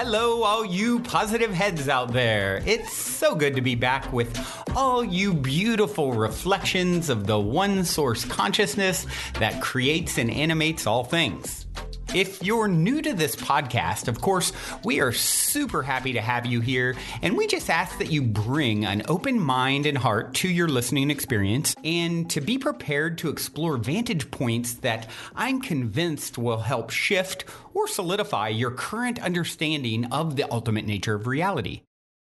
Hello, all you positive heads out there. It's so good to be back with all you beautiful reflections of the one source consciousness that creates and animates all things. If you're new to this podcast, of course, we are super happy to have you here, and we just ask that you bring an open mind and heart to your listening experience and to be prepared to explore vantage points that I'm convinced will help shift or solidify your current understanding of the ultimate nature of reality.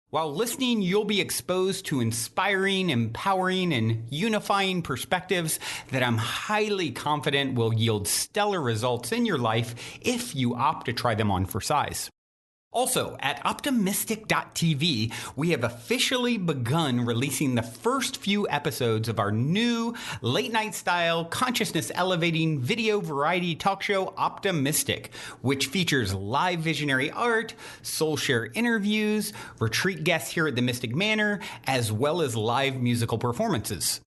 While listening, you'll be exposed to inspiring, empowering, and unifying perspectives that I'm highly confident will yield stellar results in your life if you opt to try them on for size. Also, at optimistic.tv, we have officially begun releasing the first few episodes of our new late-night style, consciousness-elevating video variety talk show, Optimistic, which features live visionary art, soul share interviews, retreat guests here at the Mystic Manor, as well as live musical performances.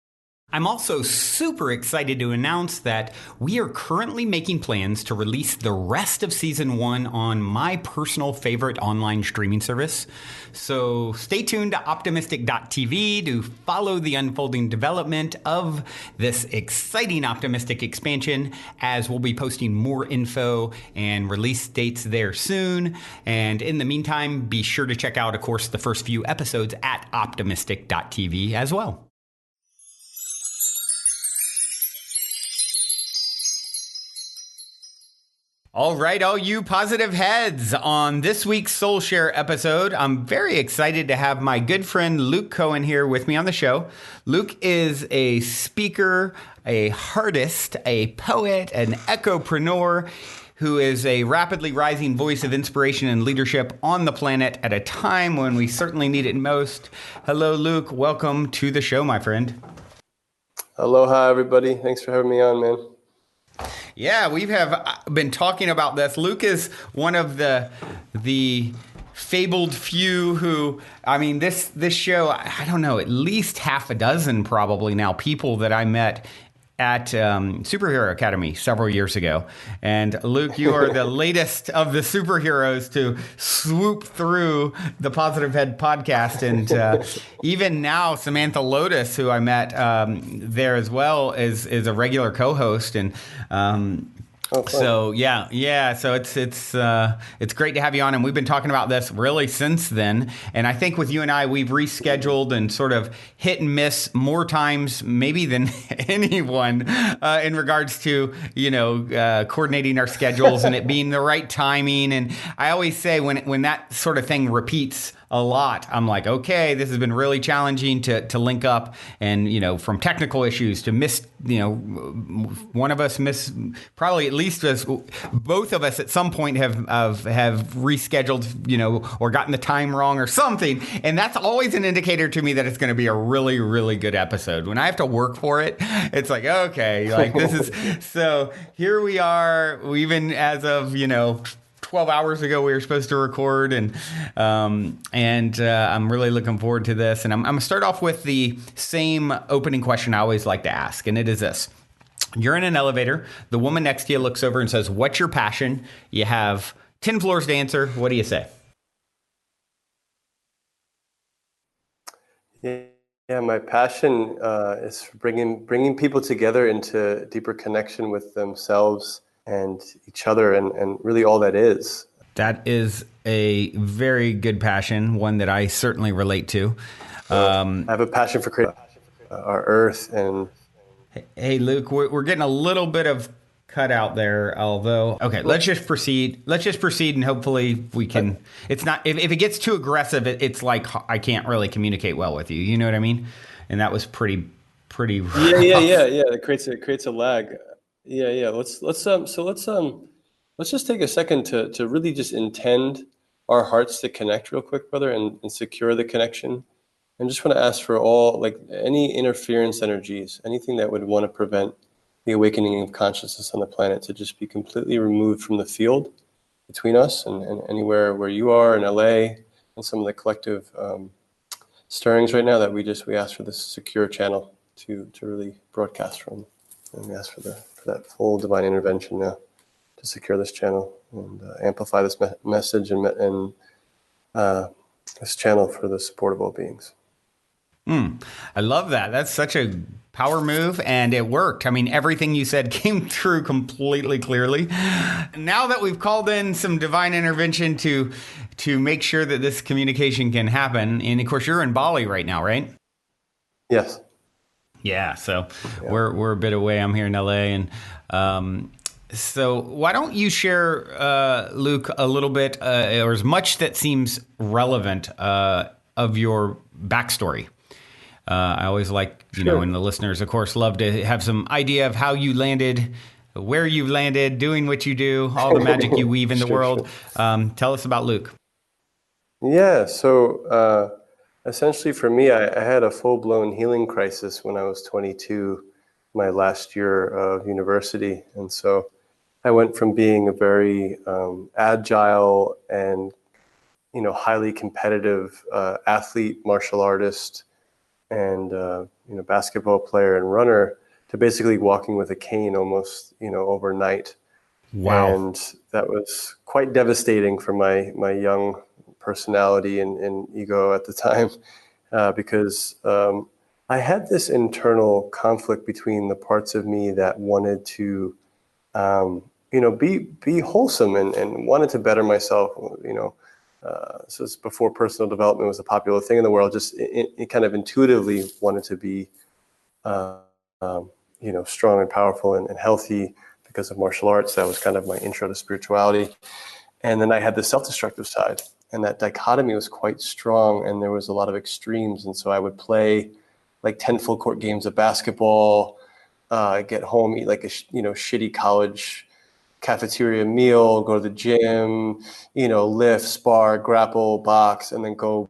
I'm also super excited to announce that we are currently making plans to release the rest of Season 1 on my personal favorite online streaming service. So stay tuned to optimistic.tv to follow the unfolding development of this exciting Optimistic expansion, as we'll be posting more info and release dates there soon. And in the meantime, be sure to check out, of course, the first few episodes at optimistic.tv as well. All right, all you positive heads. On this week's Soul Share episode, I'm very excited to have my good friend Luke Kohen here with me on the show. Luke is a speaker, a heartist, a poet, an ecopreneur who is a rapidly rising voice of inspiration and leadership on the planet at a time when we certainly need it most. Hello, Luke. Welcome to the show, my friend. Aloha, everybody. Thanks for having me on, man. Yeah, we have been talking about this. Luke is one of the fabled few who, I mean, this show, I don't know, at least half a dozen probably now people that I met at Superhero Academy several years ago. And Luke, you are the latest of the superheroes to swoop through the Positive Head podcast. And even now, Samantha Lotus, who I met there as well, is a regular co-host. And so so it's great to have you on, and we've been talking about this really since then. And I think with you and I, we've rescheduled and sort of hit and miss more times maybe than anyone in regards to coordinating our schedules and it being the right timing. And I always say when that sort of thing repeats a lot, I'm like, okay, this has been really challenging to link up, and from technical issues to miss, one of us miss, probably at least both of us at some point have rescheduled, or gotten the time wrong or something, and that's always an indicator to me that it's going to be a really, really good episode. When I have to work for it, it's like, okay, like this is so. Here we are. Even as of 12 hours ago, we were supposed to record, and I'm really looking forward to this. And I'm going to start off with the same opening question I always like to ask, and it is this. You're in an elevator. The woman next to you looks over and says, "What's your passion?" You have 10 floors to answer. What do you say? Yeah, my passion is bringing people together into deeper connection with themselves and each other, and really all that is. That is a very good passion, one that I certainly relate to. I have a passion for creating our earth. And hey, Luke, we're getting a little bit of cut out there, although, okay, let's just proceed, and hopefully we can, it's not, if it gets too aggressive, it's like I can't really communicate well with you. You know what I mean? And that was pretty rough. Yeah. It creates a lag. Yeah. Let's just take a second to really just intend our hearts to connect real quick, brother, and secure the connection. And just want to ask for all, like, any interference energies, anything that would want to prevent the awakening of consciousness on the planet to just be completely removed from the field between us and anywhere where you are in LA and some of the collective stirrings right now, that we ask for this secure channel to really broadcast from. And we ask for that full divine intervention now. to secure this channel and amplify this message and this channel for the support of all beings. I love that. That's such a power move, and it worked. I mean, everything you said came through completely clearly. Now that we've called in some divine intervention to make sure that this communication can happen, and of course, you're in Bali right now, right? Yes. Yeah. So we're a bit away. I'm here in LA, and so why don't you share, Luke, a little bit or as much that seems relevant of your backstory. I always like, and the listeners, of course, love to have some idea of how you landed, where you landed, doing what you do, all the magic you weave in the world. Tell us about Luke. Yeah. So essentially for me, I had a full-blown healing crisis when I was 22, my last year of university. And so I went from being a very agile and, highly competitive athlete, martial artist, and basketball player and runner to basically walking with a cane almost overnight. Wow. And that was quite devastating for my young personality and ego at the time, because I had this internal conflict between the parts of me that wanted to be wholesome and wanted to better myself. So it's before personal development was a popular thing in the world. Just it kind of intuitively wanted to be, strong and powerful and healthy because of martial arts. That was kind of my intro to spirituality. And then I had the self-destructive side, and that dichotomy was quite strong. And there was a lot of extremes. And so I would play like 10 full court games of basketball, get home, eat like a shitty college cafeteria meal, go to the gym, lift, spar, grapple, box, and then go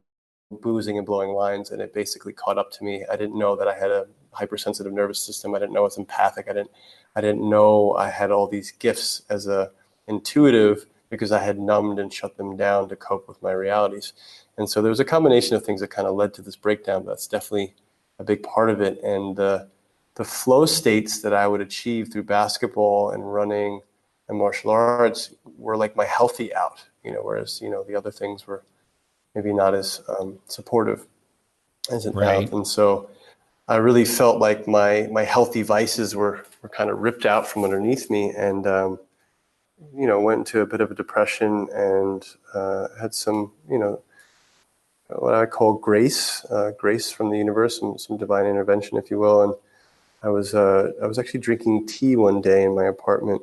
boozing and blowing lines. And it basically caught up to me. I didn't know that I had a hypersensitive nervous system. I didn't know I was empathic. I didn't know I had all these gifts as a intuitive, because I had numbed and shut them down to cope with my realities. And so there was a combination of things that kind of led to this breakdown. But that's definitely a big part of it. And the flow states that I would achieve through basketball and running and martial arts were like my healthy out, whereas, the other things were maybe not as supportive as an out. And so I really felt like my healthy vices were kind of ripped out from underneath me, and, went into a bit of a depression and had some, what I call grace from the universe, some divine intervention, if you will. And I was actually drinking tea one day in my apartment,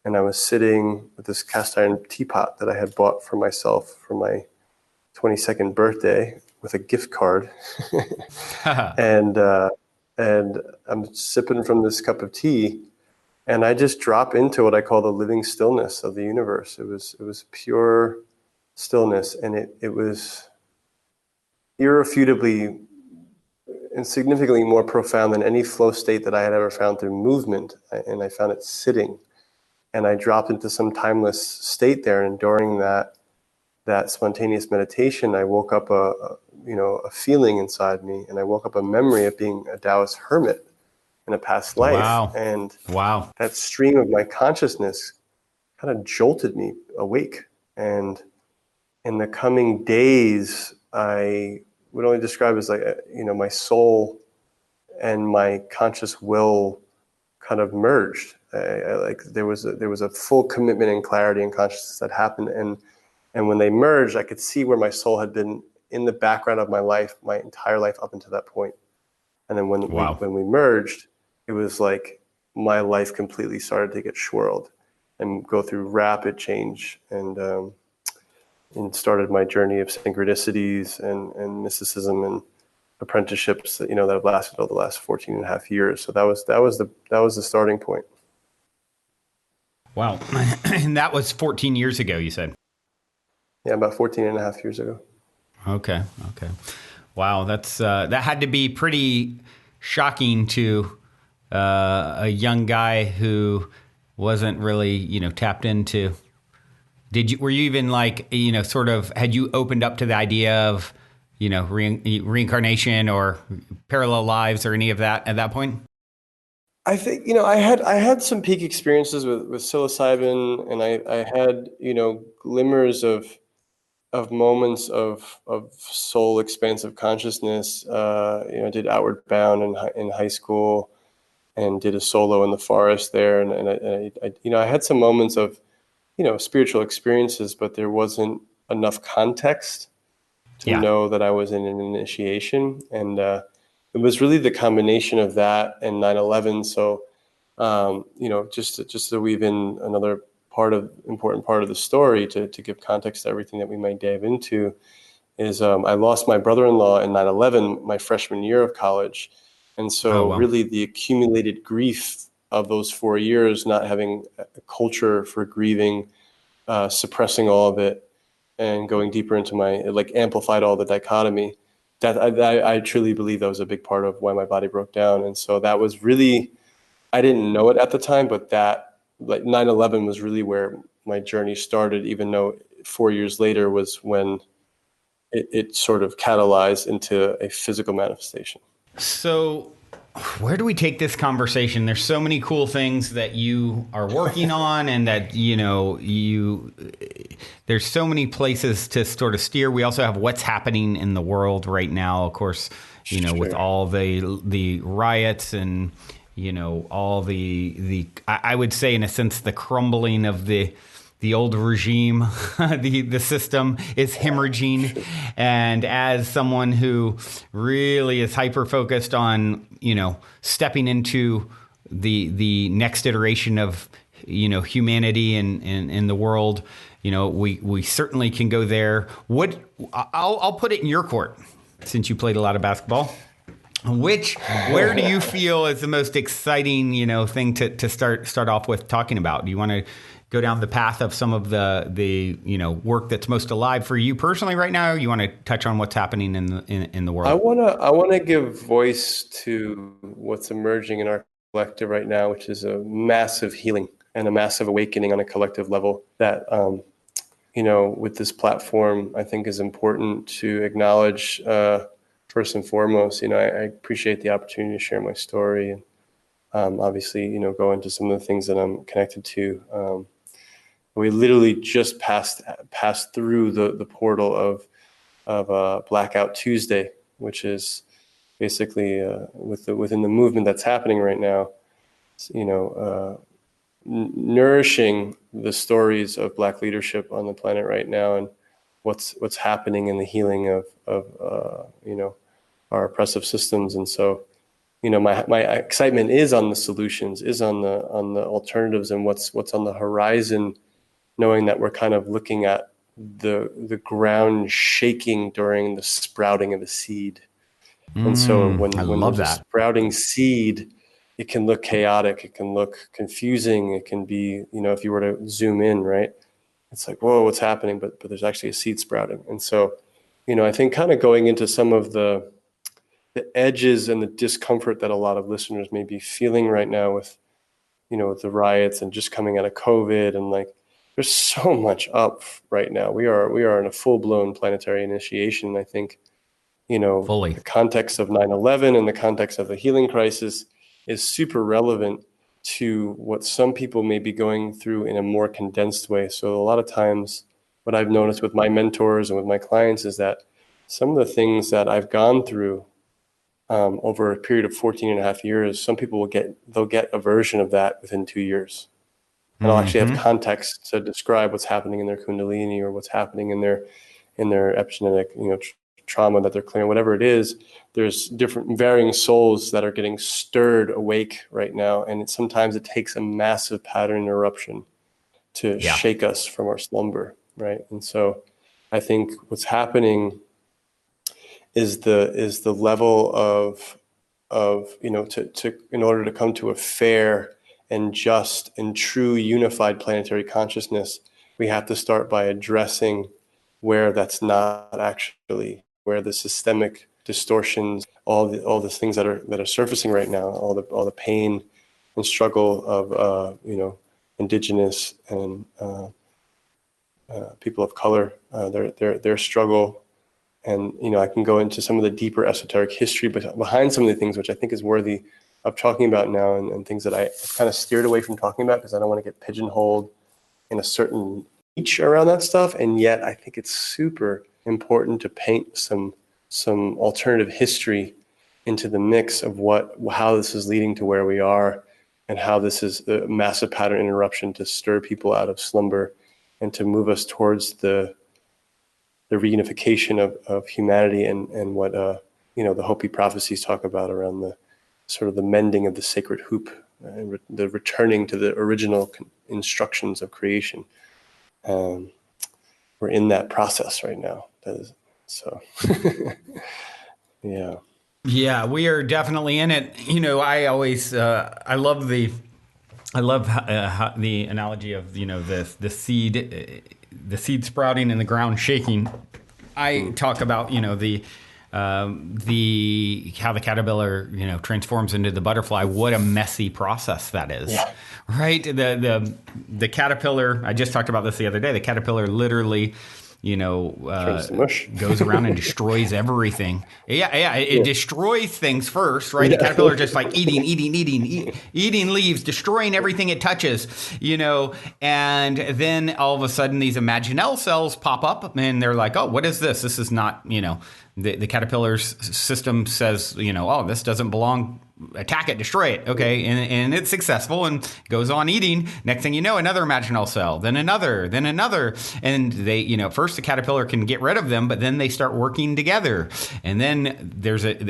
and I was sitting with this cast iron teapot that I had bought for myself for my 22nd birthday with a gift card. and I'm sipping from this cup of tea, and I just drop into what I call the living stillness of the universe. It was pure stillness, and it was irrefutably and significantly more profound than any flow state that I had ever found through movement. And I found it sitting. And I dropped into some timeless state there. And during that spontaneous meditation, I woke up a feeling inside me, and I woke up a memory of being a Taoist hermit in a past life. Wow. And wow, that stream of my consciousness kind of jolted me awake. And in the coming days, I would only describe as like, my soul and my conscious will kind of merged. There was a full commitment and clarity and consciousness that happened, and when they merged, I could see where my soul had been in the background of my life, my entire life up until that point. And then when we merged, it was like my life completely started to get swirled and go through rapid change, and started my journey of synchronicities and mysticism and apprenticeships that have lasted over the last 14 and a half years. So that was the starting point. Wow. And that was 14 years ago, you said? Yeah, about 14 and a half years ago. Okay. Wow, that's that had to be pretty shocking to a young guy who wasn't really, tapped into. Were you even like, sort of, had you opened up to the idea of, reincarnation or parallel lives or any of that at that point? I think, I had some peak experiences with psilocybin, and I had, glimmers of moments of soul expansive consciousness. I did Outward Bound in high school, and did a solo in the forest there. I had some moments of, spiritual experiences, but there wasn't enough context to Yeah. know that I was in an initiation. And it was really the combination of that and 9/11. So, just to weave in another important part of the story to give context to everything that we might dive into is I lost my brother-in-law in 9/11, my freshman year of college. And Oh, so well. really the accumulated grief of those 4 years, not having a culture for grieving, suppressing all of it, and going deeper into amplified all the dichotomy. I truly believe that was a big part of why my body broke down. And so that was really, I didn't know it at the time, but that, like, 9/11 was really where my journey started, even though 4 years later was when it sort of catalyzed into a physical manifestation. So, where do we take this conversation? There's so many cool things that you are working on, and that there's so many places to sort of steer. We also have what's happening in the world right now, of course, with Sure. all the riots, and all the I would say, in a sense, the crumbling of the old regime. The system is hemorrhaging. Sure. And as someone who really is hyper focused on, stepping into the next iteration of, humanity and the world, we certainly can go there. I'll put it in your court, since you played a lot of basketball. Where do you feel is the most exciting, thing to start off with talking about? Do you want to go down the path of some of the work that's most alive for you personally right now? Or you want to touch on what's happening in the I world? wanna give voice to what's emerging in our collective right now, which is a massive healing and a massive awakening on a collective level that, with this platform, I think is important to acknowledge. First and foremost, I appreciate the opportunity to share my story, and obviously, go into some of the things that I'm connected to. We literally just passed through the portal of Blackout Tuesday, which is basically within the movement that's happening right now, you know, nourishing the stories of Black leadership on the planet right now, and what's happening in the healing of our oppressive systems. And so, my excitement is on the solutions, is on the alternatives, and what's on the horizon, knowing that we're kind of looking at the ground shaking during the sprouting of a seed. And so I when love there's a that. sprouting seed, it can look chaotic, it can look confusing, it can be, if you were to zoom in, right? It's like, whoa, what's happening? But there's actually a seed sprouting. And so, I think kind of going into some of the edges and the discomfort that a lot of listeners may be feeling right now with, with the riots and just coming out of COVID, and like, there's so much up right now. We are in a full-blown planetary initiation. I think, Fully. the context of 9/11 and the context of the healing crisis is super relevant to what some people may be going through in a more condensed way. So a lot of times, what I've noticed with my mentors and with my clients is that some of the things that I've gone through over a period of 14 and a half years, some people they'll get a version of that within 2 years. And I'll actually have Hmm. context to describe what's happening in their Kundalini, or what's happening in their epigenetic, trauma that they're clearing, whatever it is. There's different varying souls that are getting stirred awake right now. And sometimes it takes a massive pattern interruption to Yeah. shake us from our slumber, right? And so I think what's happening is the level of to in order to come to a fair and just and true unified planetary consciousness, we have to start by addressing where that's not actually, where the systemic distortions, all the things that are surfacing right now, all the pain and struggle of indigenous and people of color, their struggle. And I can go into some of the deeper esoteric history behind some of the things, which I think is worthy of talking about now, and things that I kind of steered away from talking about because I don't want to get pigeonholed in a certain niche around that stuff. And yet I think it's super important to paint some alternative history into the mix of how this is leading to where we are, and how this is a massive pattern interruption to stir people out of slumber and to move us towards the reunification of humanity, and what the Hopi prophecies talk about around the sort of the mending of the sacred hoop, and the returning to the original instructions of creation. We're in that process right now. Yeah. Yeah, we are definitely in it. I always I love the analogy of the seed sprouting and the ground shaking. I talk about the how the caterpillar transforms into the butterfly. What a messy process that is. Yeah. Right? The caterpillar, I just talked about this the other day. The caterpillar literally turns to mush. goes around and destroys everything. It destroys things first, right? The caterpillar just like eating leaves, destroying everything it touches, and then all of a sudden these imaginal cells pop up and they're like, oh, what is this? This is not, the caterpillar's system says, oh, this doesn't belong. Attack it, destroy it. Okay. And it's successful and goes on eating. Next thing you know, another imaginal cell, then another. And they, first the caterpillar can get rid of them, but then they start working together. And then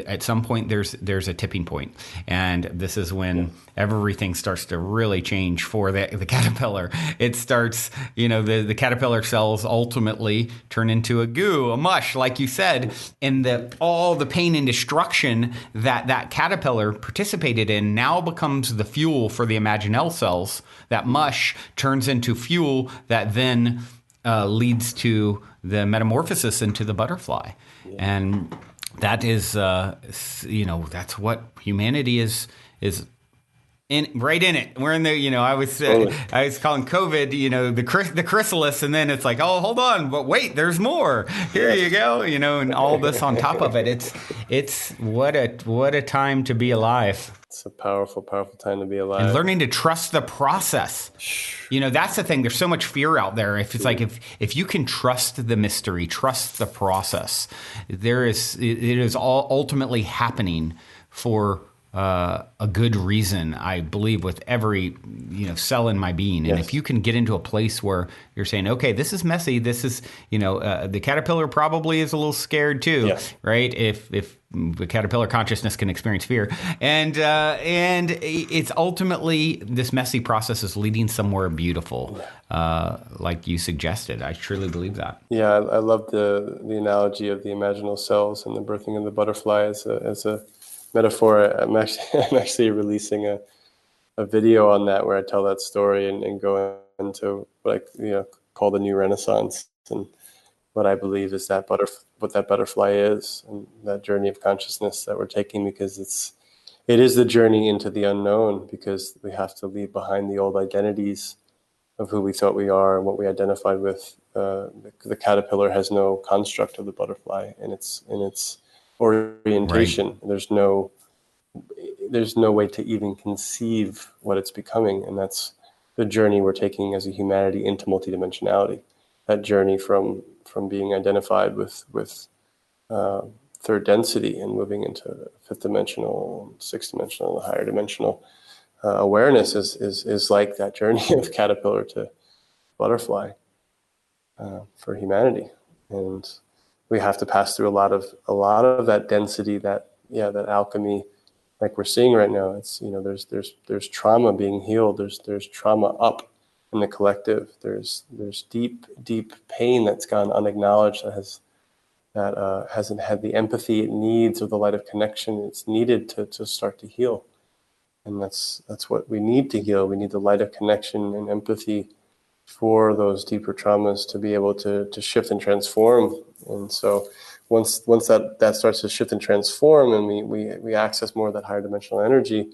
at some point there's a tipping point. And this is when everything starts to really change for the caterpillar. It starts, the caterpillar cells ultimately turn into a goo, a mush, like you said, and all the pain and destruction that caterpillar participated in now becomes the fuel for the imaginal cells. That mush turns into fuel that then leads to the metamorphosis into the butterfly. Yeah. And that is, that's what humanity is right in it. We're in the, I was calling COVID, the chrysalis, and then it's like, oh, hold on, but wait, there's more. Here you go, and all this on top of it. It's what a time to be alive. It's a powerful, powerful time to be alive. And learning to trust the process. That's the thing. There's so much fear out there. If it's like if you can trust the mystery, trust the process, it is all ultimately happening for a good reason, I believe, with every cell in my being. And if you can get into a place where you're saying, okay, this is messy, this is the caterpillar probably is a little scared too, right? If the caterpillar consciousness can experience fear, and it's ultimately this messy process is leading somewhere beautiful, like you suggested. I truly believe that. Yeah, I love the analogy of the imaginal cells and the birthing of the butterfly as a metaphor. I'm actually releasing a video on that where I tell that story and go into what I call the new Renaissance, and what I believe is what that butterfly is, and that journey of consciousness that we're taking, because it is the journey into the unknown, because we have to leave behind the old identities of who we thought we are and what we identified with. The caterpillar has no construct of the butterfly in its orientation. Right. There's no way to even conceive what it's becoming, and that's the journey we're taking as a humanity into multidimensionality. That journey from being identified with third density and moving into fifth dimensional, sixth dimensional, higher dimensional awareness is like that journey of caterpillar to butterfly for humanity. And we have to pass through a lot of that density, that alchemy, like we're seeing right now. It's there's trauma being healed. There's trauma up in the collective. There's deep pain that's gone unacknowledged, that hasn't had the empathy it needs or the light of connection it's needed to start to heal. And that's what we need to heal. We need the light of connection and empathy for those deeper traumas to be able to shift and transform. And so once that starts to shift and transform, and we access more of that higher dimensional energy,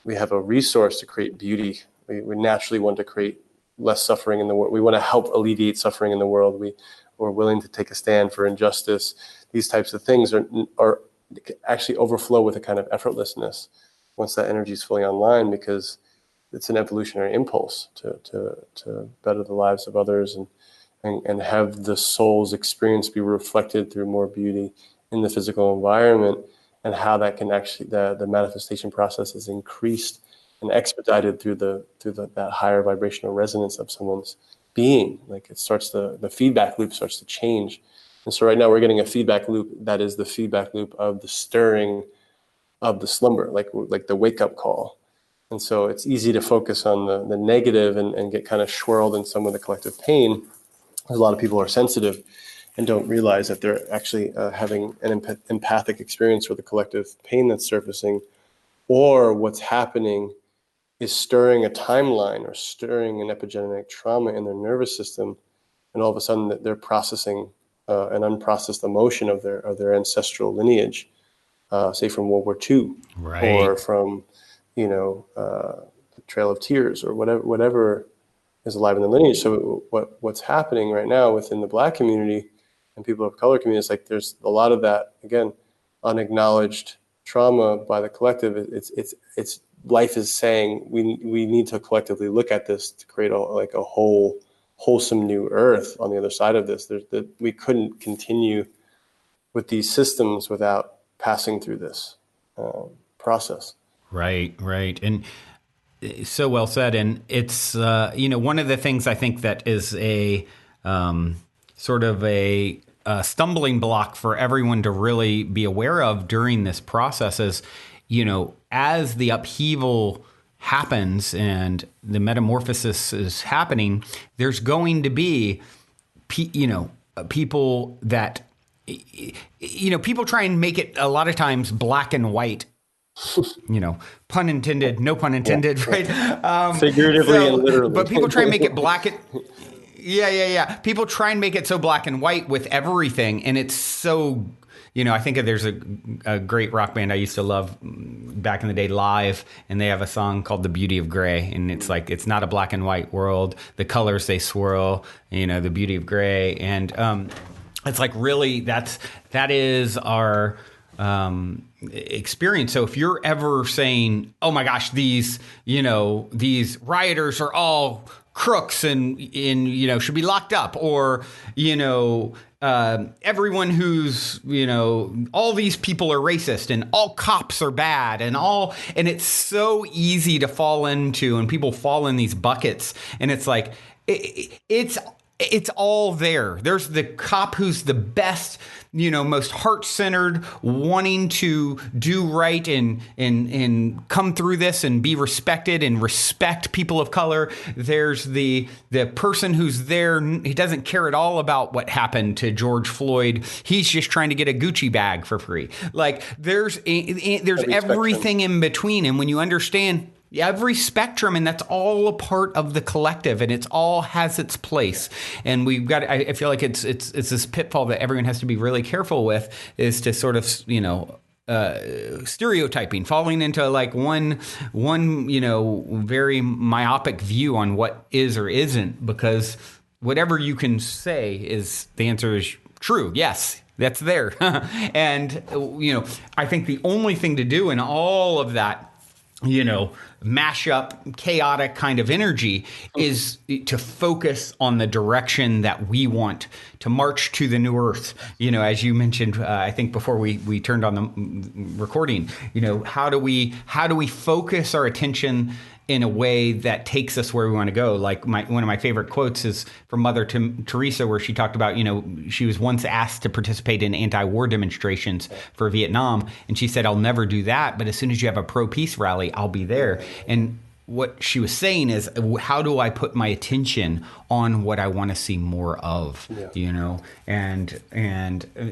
we have a resource to create beauty. We naturally want to create less suffering in the world. We want to help alleviate suffering in the world. We're willing to take a stand for injustice. These types of things are actually overflow with a kind of effortlessness once that energy is fully online, because it's an evolutionary impulse to better the lives of others and have the soul's experience be reflected through more beauty in the physical environment, and how that can actually, the manifestation process is increased and expedited through that higher vibrational resonance of someone's being. Like it starts, the feedback loop starts to change. And so right now we're getting a feedback loop that is the feedback loop of the stirring of the slumber, like the wake up call. And so it's easy to focus on the negative and get kind of swirled in some of the collective pain. A lot of people are sensitive and don't realize that they're actually having an empathic experience with the collective pain that's surfacing, or what's happening is stirring a timeline or stirring an epigenetic trauma in their nervous system, and all of a sudden that they're processing an unprocessed emotion of their ancestral lineage, say from World War II, Right. or from the Trail of Tears, or whatever is alive in the lineage. So what's happening right now within the Black community and people of color communities, like there's a lot of that, again, unacknowledged trauma by the collective. It's life is saying we need to collectively look at this to create a whole wholesome new earth on the other side of this. We couldn't continue with these systems without passing through this process. Right. And so well said. And it's, one of the things I think that is a sort of a stumbling block for everyone to really be aware of during this process is, as the upheaval happens and the metamorphosis is happening, there's going to be, people that, people try and make it a lot of times black and white. Pun intended, no pun intended, yeah, right? Figuratively and literally. But people try and make it black. Yeah. People try and make it so black and white with everything. And it's so, I think there's a great rock band I used to love back in the day, Live, and they have a song called The Beauty of Gray. And it's like, it's not a black and white world. The colors, they swirl, the beauty of gray. And it's like, really, that is our experience. So if you're ever saying, oh my gosh, these rioters are all crooks and should be locked up, or, everyone who's, all these people are racist and all cops are bad and it's so easy to fall into, and people fall in these buckets, and it's like, it's all there. There's the cop who's the best, most heart-centered, wanting to do right and come through this and be respected and respect people of color. There's the person who's there. He doesn't care at all about what happened to George Floyd. He's just trying to get a Gucci bag for free. Like there's everything in between. And when you understand every spectrum, and that's all a part of the collective, and it's all has its place. And we've got, I feel like it's this pitfall that everyone has to be really careful with, is to sort of, stereotyping, falling into like one, very myopic view on what is or isn't, because whatever you can say is, the answer is true. Yes. That's there. And, I think the only thing to do in all of that, mash up, chaotic kind of energy is to focus on the direction that we want to march to the new earth. As you mentioned, I think before we turned on the recording, how do we focus our attention in a way that takes us where we want to go? Like one of my favorite quotes is from Mother Teresa, where she talked about, she was once asked to participate in anti-war demonstrations for Vietnam. And she said, I'll never do that, but as soon as you have a pro-peace rally, I'll be there. And what she was saying is, how do I put my attention on what I want to see more of, And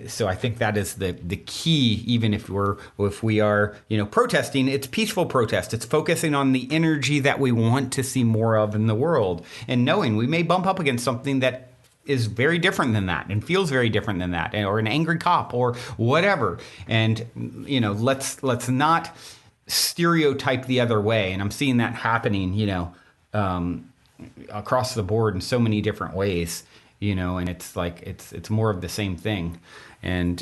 so I think that is the key. Even if we are, protesting, it's peaceful protest. It's focusing on the energy that we want to see more of in the world, and knowing we may bump up against something that is very different than that and feels very different than that, or an angry cop or whatever. And, let's not stereotype the other way. And I'm seeing that happening, across the board in so many different ways. and it's like it's more of the same thing, and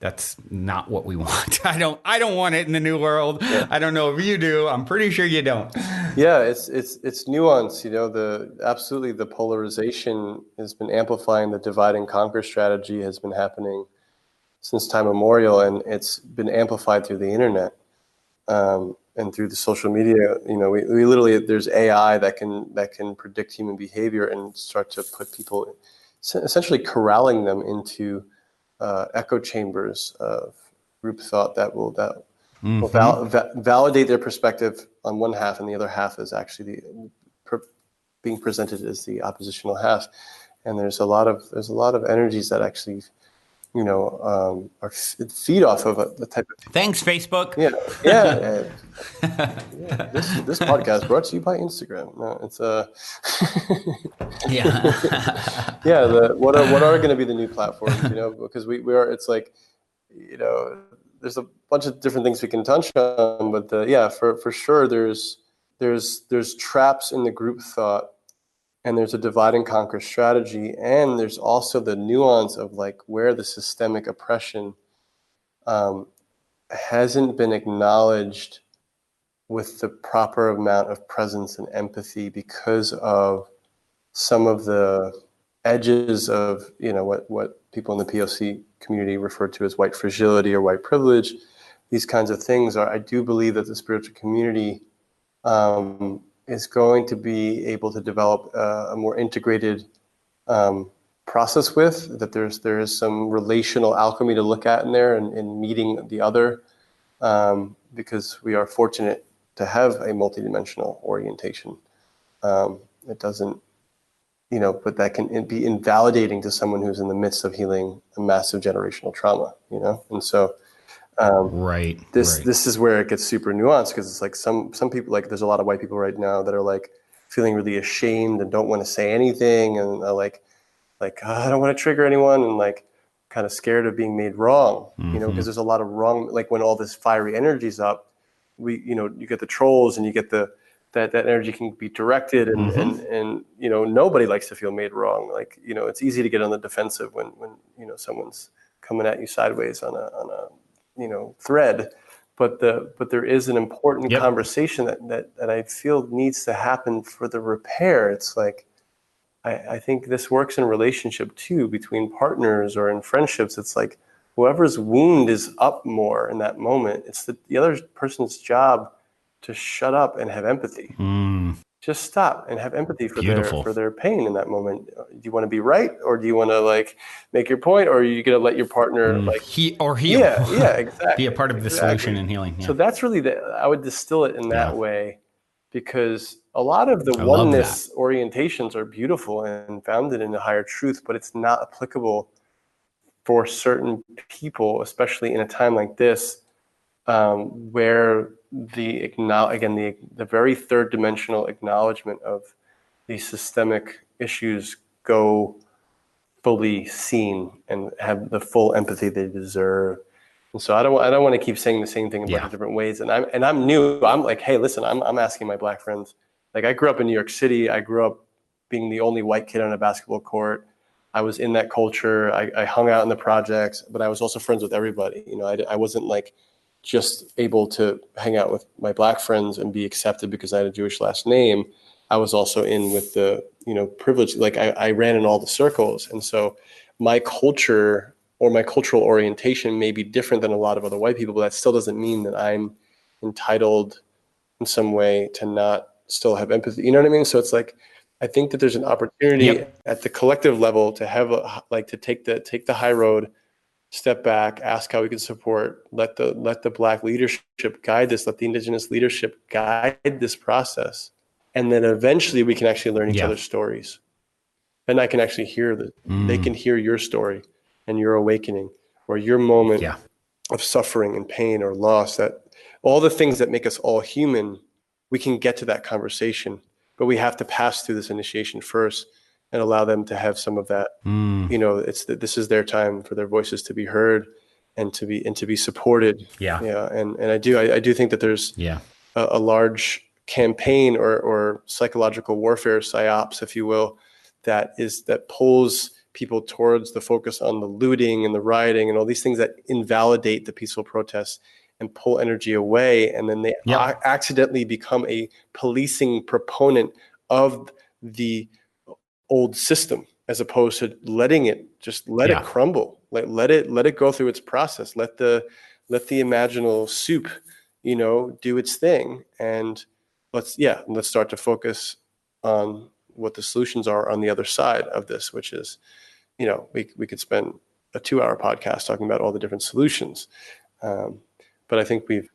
that's not what we want. I don't want it in the new world. Yeah. I don't know if you do. I'm pretty sure you don't. Yeah, it's nuance, absolutely the polarization has been amplifying. The divide and conquer strategy has been happening since time immemorial, and it's been amplified through the internet, and through the social media. We literally, there's AI that can predict human behavior and start to put people, essentially corralling them into echo chambers of group thought that will validate their perspective on one half, and the other half is actually being presented as the oppositional half. And there's a lot of energies that actually feed off of the type of. Thanks, Facebook. Yeah. This podcast brought to you by Instagram. No, it's Yeah. What are going to be the new platforms? Because we are. It's like, there's a bunch of different things we can touch on, but for sure there's traps in the group thought. And there's a divide and conquer strategy, and there's also the nuance of like where the systemic oppression hasn't been acknowledged with the proper amount of presence and empathy because of some of the edges of what people in the POC community refer to as white fragility or white privilege. These kinds of things I do believe that the spiritual community is going to be able to develop a more integrated process with, that there is some relational alchemy to look at in there, and meeting the other, because we are fortunate to have a multidimensional orientation. It doesn't, but that can be invalidating to someone who's in the midst of healing a massive generational trauma, and so Right. This is where it gets super nuanced, because it's like some people, like there's a lot of white people right now that are like feeling really ashamed and don't want to say anything, and are like I don't want to trigger anyone, and like kind of scared of being made wrong, because there's a lot of wrong, like when all this fiery energy's up, you get the trolls, and you get that energy can be directed, and nobody likes to feel made wrong. Like, it's easy to get on the defensive when someone's coming at you sideways on a thread, but there is an important conversation that I feel needs to happen for the repair. It's like, I think this works in relationship too, between partners or in friendships. It's like whoever's wound is up more in that moment, it's the other person's job to shut up and have empathy. Just stop and have empathy for their pain in that moment. Do you want to be right, or do you want to like make your point, or are you going to let your partner heal? Yeah, exactly. Be a part of the solution and healing. Yeah. So that's really I would distill it in that way, because a lot of the oneness orientations are beautiful and founded in a higher truth, but it's not applicable for certain people, especially in a time like this, where the very third dimensional acknowledgement of these systemic issues go fully seen and have the full empathy they deserve. And so I don't want to keep saying the same thing in a bunch of different ways. And I'm new. I'm like, hey, listen, I'm asking my Black friends. Like, I grew up in New York City. I grew up being the only white kid on a basketball court. I was in that culture. I hung out in the projects, but I was also friends with everybody. I wasn't like just able to hang out with my Black friends and be accepted because I had a Jewish last name. I was also in with the, privilege. Like I ran in all the circles. And so my culture or my cultural orientation may be different than a lot of other white people, but that still doesn't mean that I'm entitled in some way to not still have empathy. You know what I mean? So it's like, I think that there's an opportunity at the collective level to have to take the high road, step back, ask how we can support, let the Black leadership guide this, let the Indigenous leadership guide this process. And then eventually we can actually learn each other's stories. And I can actually hear they can hear your story and your awakening or your moment of suffering and pain or loss, that all the things that make us all human, we can get to that conversation, but we have to pass through this initiation first and allow them to have some of that. This is their time for their voices to be heard and to be supported. And I do think that there's a large campaign or psychological warfare, psyops, if you will, that pulls people towards the focus on the looting and the rioting and all these things that invalidate the peaceful protests and pull energy away. And then they accidentally become a policing proponent of the old system, as opposed to letting it it crumble. Let it go through its process. Let the imaginal soup, do its thing. And let's start to focus on what the solutions are on the other side of this, which is, we could spend a 2-hour podcast talking about all the different solutions. But I think we've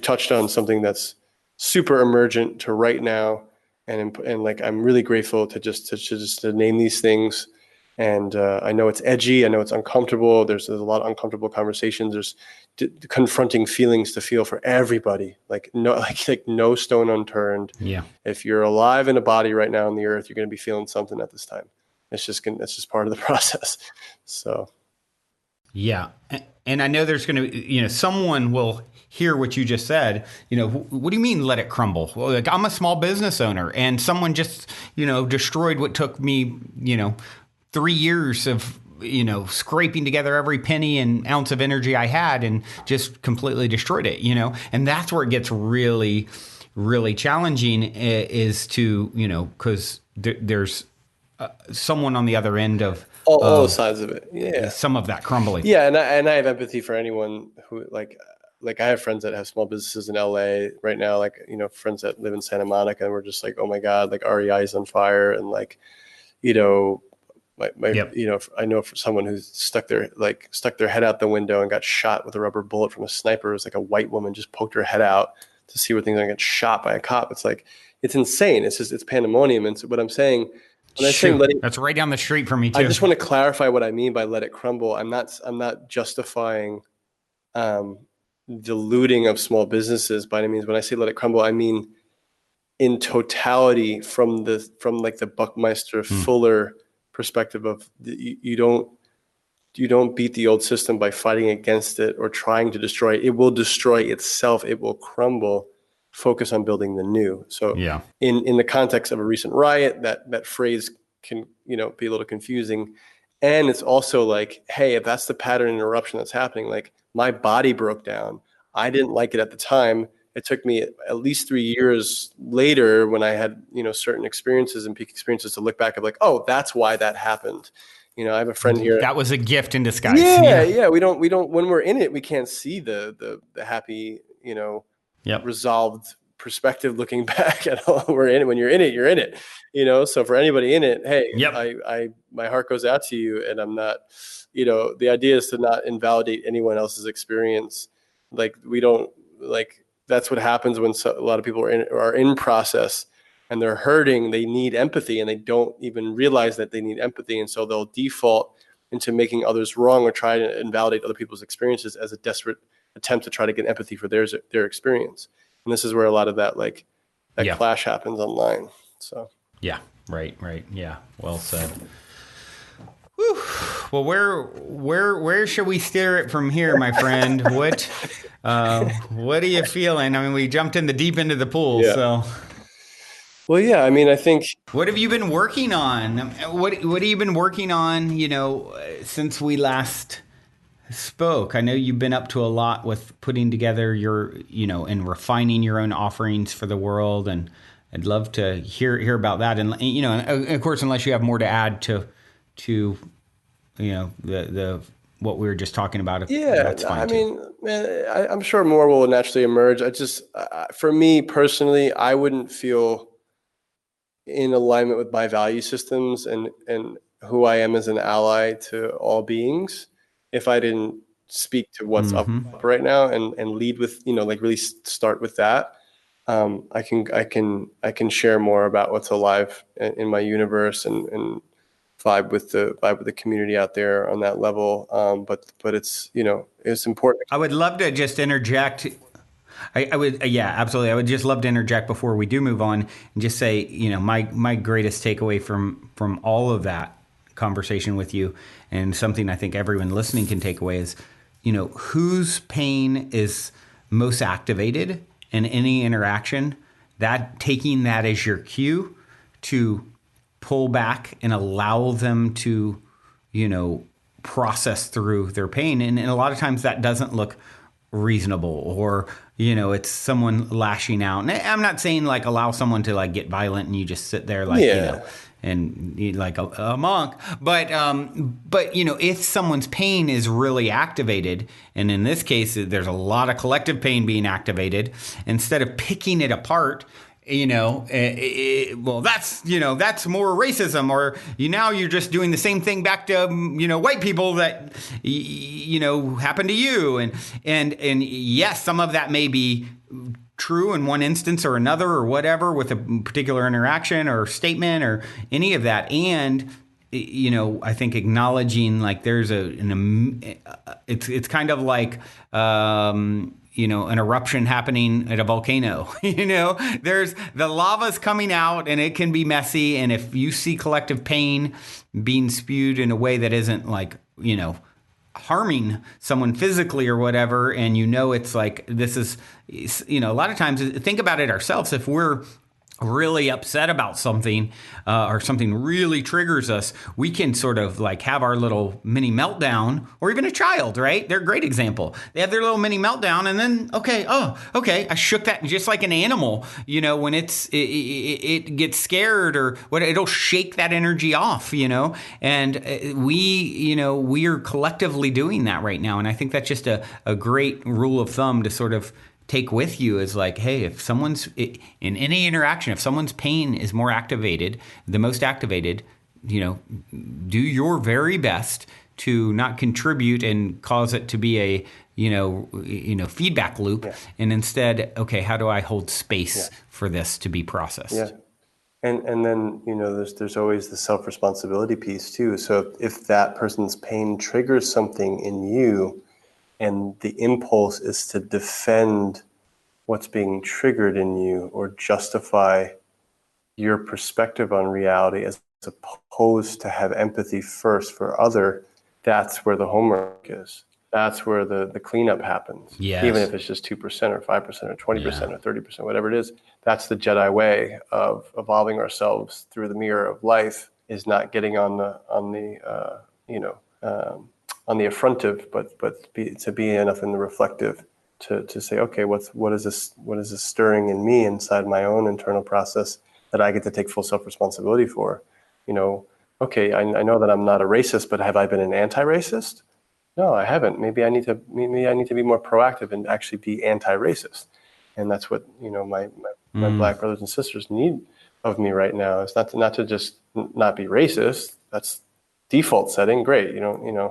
touched on something that's super emergent to right now. And like, I'm really grateful to name these things. And I know it's edgy. I know it's uncomfortable. There's a lot of uncomfortable conversations. There's confronting feelings to feel for everybody. Like no stone unturned. Yeah. If you're alive in a body right now on the earth, you're going to be feeling something at this time. It's just part of the process. So. Yeah. And I know there's going to be, someone will hear what you just said. What do you mean let it crumble? Well, like, I'm a small business owner and someone just, destroyed what took me, 3 years of, scraping together every penny and ounce of energy I had and just completely destroyed it, and that's where it gets really, really challenging is to, because there's someone on the other end of all sides of it. Yeah. Some of that crumbling. Yeah. And I have empathy for anyone who like I have friends that have small businesses in LA right now, like, friends that live in Santa Monica, and we're just like, oh my God, like REI is on fire. And like, I know for someone who's stuck their head out the window and got shot with a rubber bullet from a sniper. It was like a white woman just poked her head out to see where things are, and got shot by a cop. It's like, it's insane. It's pandemonium. And so what I'm saying, that's right down the street from me too. I just want to clarify what I mean by let it crumble. I'm not justifying the looting of small businesses by any means. When I say let it crumble, I mean in totality from like the Buckminster Fuller perspective of you don't beat the old system by fighting against it or trying to destroy it. It will destroy itself. It will crumble. Focus on building the new. So in the context of a recent riot, that phrase can, be a little confusing. And it's also like, hey, if that's the pattern interruption that's happening, like my body broke down. I didn't like it at the time. It took me at least 3 years later when I had, certain experiences and peak experiences to look back of like, oh, that's why that happened. I have a friend here. That was a gift in disguise. Yeah. We don't, when we're in it, we can't see the happy, resolved perspective looking back at all. We're in it. When you're in it, you're in it, so for anybody in it, hey, my heart goes out to you. And I'm not, the idea is to not invalidate anyone else's experience. Like we don't that's what happens when a lot of people are in process and they're hurting. They need empathy and they don't even realize that they need empathy. And so they'll default into making others wrong or try to invalidate other people's experiences as a desperate attempt to try to get empathy for their experience. And this is where a lot of that clash happens online. So yeah, right. Yeah, well said. Whew. Well, where should we steer it from here, my friend? What are you feeling? I mean, we jumped in the deep end of the pool, so. Well, yeah. I mean, I think. What have you been working on? What have you been working on? Since we last spoke. I know you've been up to a lot with putting together your, and refining your own offerings for the world, and I'd love to hear about that. And of course, unless you have more to add to the what we were just talking about. That's fine. I mean, man, I'm sure more will naturally emerge. I just, for me personally, I wouldn't feel in alignment with my value systems and who I am as an ally to all beings if I didn't speak to what's up right now and lead with, really start with that. I can share more about what's alive in my universe and vibe with the community out there on that level. But it's, it's important. I would love to just interject. I would, absolutely. I would just love to interject before we do move on and just say, my greatest takeaway from all of that conversation with you, and something I think everyone listening can take away is, whose pain is most activated in any interaction, taking that as your cue to pull back and allow them to process through their pain. And a lot of times that doesn't look reasonable, or, it's someone lashing out. And I'm not saying like allow someone to like get violent and you just sit there like, and like a monk. But if someone's pain is really activated, and in this case, there's a lot of collective pain being activated, instead of picking it apart, well, that's more racism, or now you're just doing the same thing back to, white people that, happened to you. And yes, some of that may be true in one instance or another or whatever with a particular interaction or statement or any of that. And, I think acknowledging like there's it's kind of like, an eruption happening at a volcano. There's the lava's coming out and it can be messy. And if you see collective pain being spewed in a way that isn't like, harming someone physically or whatever, and it's like, this is, a lot of times, think about it ourselves. If we're really upset about something, or something really triggers us, we can sort of like have our little mini meltdown, or even a child, right? They're a great example. They have their little mini meltdown, and then, okay, I shook that, just like an animal, when it gets scared or what, it'll shake that energy off, and we are collectively doing that right now. And I think that's just a great rule of thumb to sort of take with you, is like, hey, if someone's in any interaction, if someone's pain is more activated, the most activated, do your very best to not contribute and cause it to be a, feedback loop. Yeah. And instead, okay, how do I hold space for this to be processed? Yeah. And then, there's always the self-responsibility piece too. So if that person's pain triggers something in you, and the impulse is to defend what's being triggered in you or justify your perspective on reality as opposed to have empathy first for other, that's where the homework is. That's where the cleanup happens. Yes. Even if it's just 2% or 5% or 20% or 30%, whatever it is. That's the Jedi way of evolving ourselves through the mirror of life, is not getting on the affrontive, but to be enough in the reflective to say, okay, what is this stirring in me inside my own internal process that I get to take full self-responsibility for? Okay, I know that I'm not a racist, but have I been an anti-racist? No, I haven't. Maybe I need to be more proactive and actually be anti-racist. And that's what my Black brothers and sisters need of me right now. It's not to just not be racist. That's default setting. Great, you're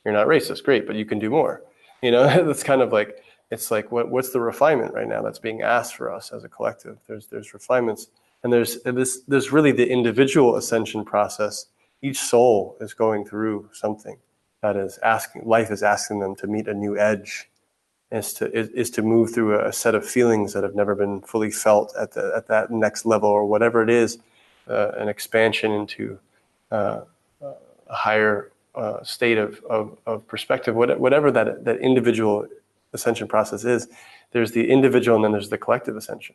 not racist, great, but you can do more. That's kind of like, it's like, what's the refinement right now that's being asked for us as a collective? There's refinements, and there's really the individual ascension process. Each soul is going through something that is life is asking them to meet a new edge, is to move through a set of feelings that have never been fully felt at that next level, or whatever it is, an expansion into a higher state of perspective, whatever that individual ascension process is. There's the individual, and then there's the collective ascension.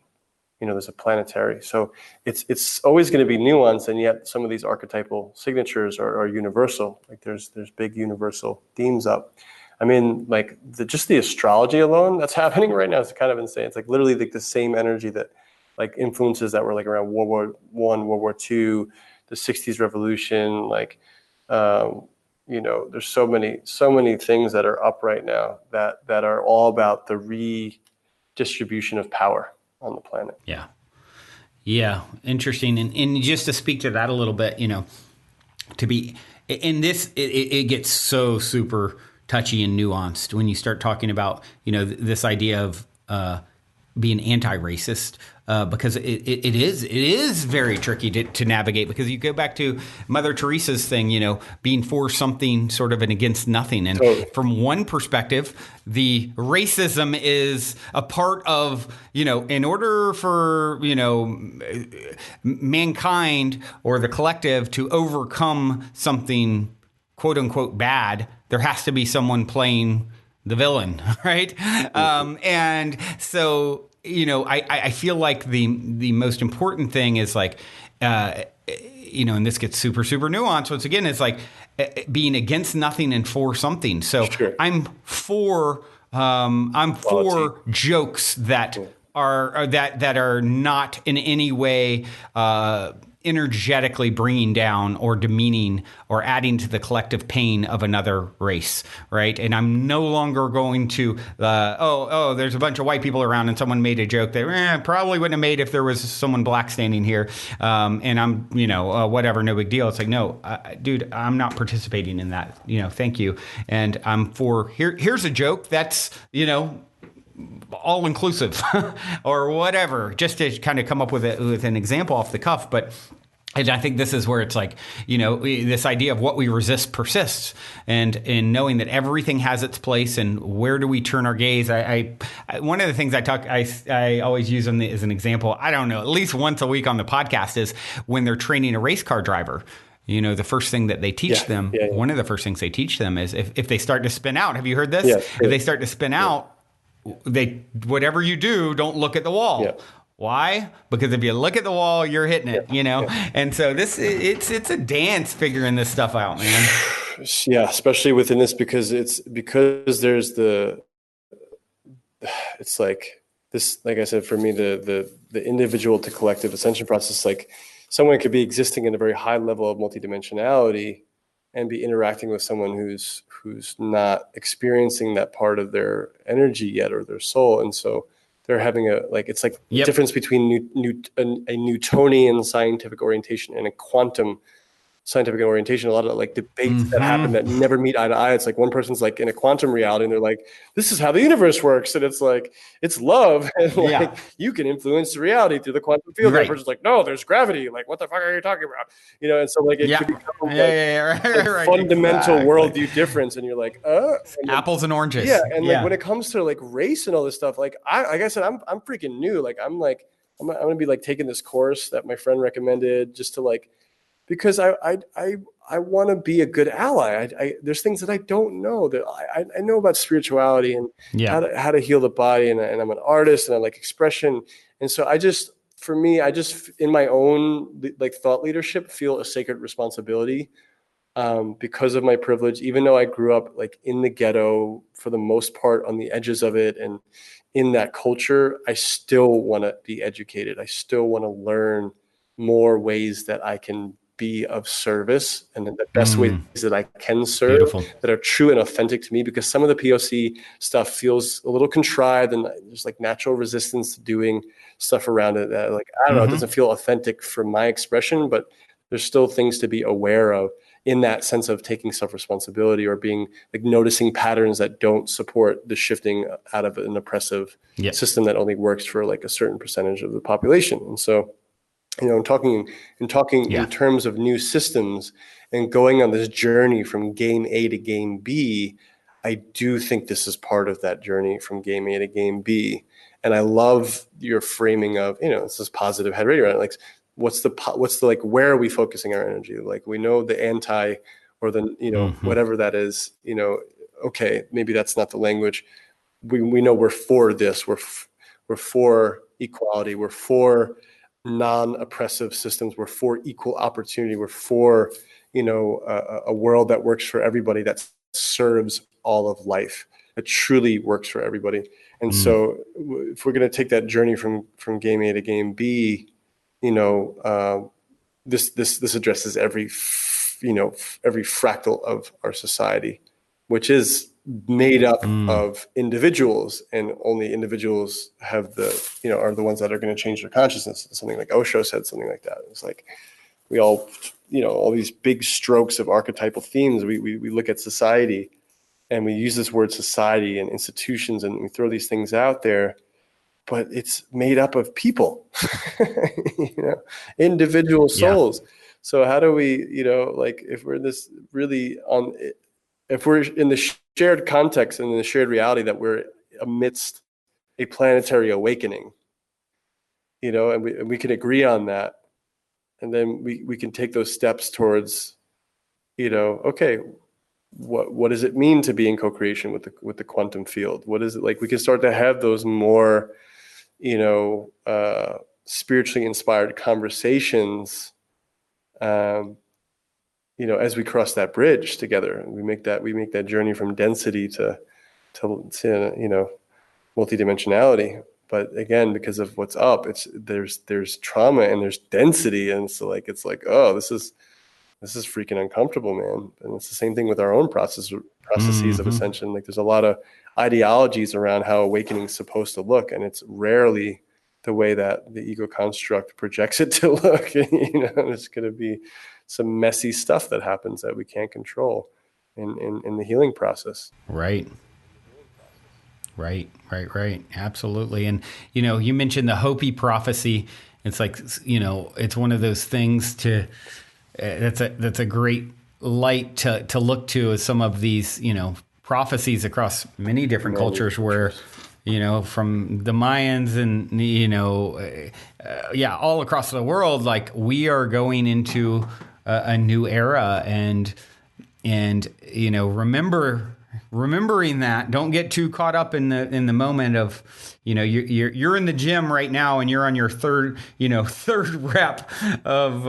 There's a planetary. So it's always going to be nuanced, and yet some of these archetypal signatures are universal. Like there's big universal themes up. I mean, like just the astrology alone that's happening right now is kind of insane. It's like literally like the same energy that like influences that were like around World War I, World War II, the 60s revolution, like there's so many things that are up right now that are all about the redistribution of power on the planet. Yeah. Interesting. And just to speak to that a little bit, to be in this, it gets so super touchy and nuanced when you start talking about, this idea of being anti-racist, because it is very tricky to navigate, because you go back to Mother Teresa's thing, being for something sort of and against nothing. And from one perspective, the racism is a part of, in order for, mankind or the collective to overcome something quote unquote bad, there has to be someone playing the villain, right? And so, I feel like the most important thing is like, and this gets super, super nuanced. Once again, it's like being against nothing and for something. So Sure. I'm for jokes that are not in any way energetically bringing down or demeaning or adding to the collective pain of another race, right? And I'm no longer going to, there's a bunch of white people around and someone made a joke that probably wouldn't have made if there was someone black standing here, and I'm, whatever, no big deal. It's like, no, dude, I'm not participating in that, thank you. And I'm for, here's a joke that's, all inclusive or whatever, just to kind of come up with an example off the cuff. And I think this is where it's like, this idea of what we resist persists, and in knowing that everything has its place and where do we turn our gaze. I one of the things I always use them as an example, I don't know, at least once a week on the podcast, is when they're training a race car driver. The first thing that they teach them, one of the first things they teach them is if they start to spin out. Have you heard this? Yeah, if they start to spin out, whatever you do, don't look at the wall. Yeah. Why? Because if you look at the wall, you're hitting it, And so it's a dance figuring this stuff out, man. Yeah, especially within this, because there's it's like this, like I said, for me, the individual to collective ascension process, like someone could be existing in a very high level of multidimensionality and be interacting with someone who's not experiencing that part of their energy yet, or their soul. And so they're having it's like the difference between a Newtonian scientific orientation and a quantum scientific orientation. A lot of debates that happen that never meet eye to eye. It's like one person's like in a quantum reality and they're like, this is how the universe works. And it's like, it's love. And you can influence reality through the quantum field. Right. And the person's like, no, there's gravity. Like, what the fuck are you talking about? And so it could become right. Fundamental worldview difference. And you're like, apples and oranges. Yeah. And when it comes to race and all this stuff, like I said, I'm freaking new. Like, I'm going to be taking this course that my friend recommended just to because I want to be a good ally. There's things that I don't know that I know about spirituality and how to heal the body. And I'm an artist and I like expression. And so I just in my own thought leadership, feel a sacred responsibility because of my privilege, even though I grew up in the ghetto for the most part, on the edges of it. And in that culture, I still want to be educated. I still want to learn more ways that I can be of service, and the best ways that I can serve that are true and authentic to me, because some of the POC stuff feels a little contrived and there's natural resistance to doing stuff around it that I don't know, it doesn't feel authentic for my expression, but there's still things to be aware of in that sense of taking self-responsibility, or being noticing patterns that don't support the shifting out of an oppressive system that only works for a certain percentage of the population. And so talking in terms of new systems and going on this journey from game A to game B, I do think this is part of that journey from game A to game B. And I love your framing of, this is positive head radio, right? What's the where are we focusing our energy? We know the anti, or the, whatever that is, okay, maybe that's not the language. We know we're for this. We're for equality. We're for non-oppressive systems. We're for equal opportunity. We're for, a world that works for everybody, that serves all of life, that truly works for everybody. And so if we're going to take that journey from game A to game B, this addresses every fractal of our society, which is made up of individuals, and only individuals have are the ones that are going to change their consciousness. Something like Osho said something like that. It's we all, all these big strokes of archetypal themes. We look at society and we use this word society and institutions, and we throw these things out there, but it's made up of people, individual souls. So how do we, if we're this really if we're in the shared context and in the shared reality that we're amidst a planetary awakening, and we can agree on that, and then we can take those steps towards, okay, what does it mean to be in co-creation with the quantum field? What is it like? We can start to have those more, spiritually inspired conversations as we cross that bridge together, we make that journey from density to multidimensionality. But again, because of what's up, there's trauma and there's density, and so it's like, oh, this is freaking uncomfortable, man. And it's the same thing with our own processes of ascension. Like, there's a lot of ideologies around how awakening is supposed to look, and it's rarely the way that the ego construct projects it to look. There's going to be some messy stuff that happens that we can't control in the healing process. Right. Absolutely. And, you mentioned the Hopi prophecy. It's like, it's one of those things that's a great light to look to, as some of these, prophecies across many different cultures where, from the Mayans and, all across the world, like, we are going into a new era, and remembering that. Don't get too caught up in the moment of, you're in the gym right now and you're on your third rep of,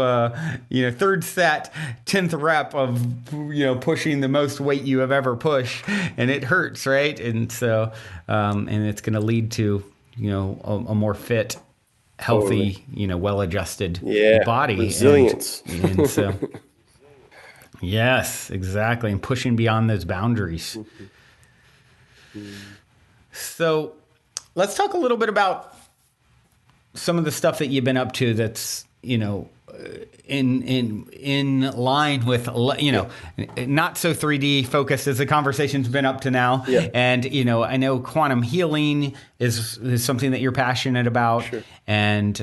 third set, 10th rep of, pushing the most weight you have ever pushed, and it hurts, right? And so, and it's going to lead to, a more fit, healthy, well-adjusted body. Resilience. And so, yes, exactly. And pushing beyond those boundaries. So let's talk a little bit about some of the stuff that you've been up to that's, in line with, not so 3D focused as the conversation's been up to now. Yeah. And, I know quantum healing is something that you're passionate about. Sure. And,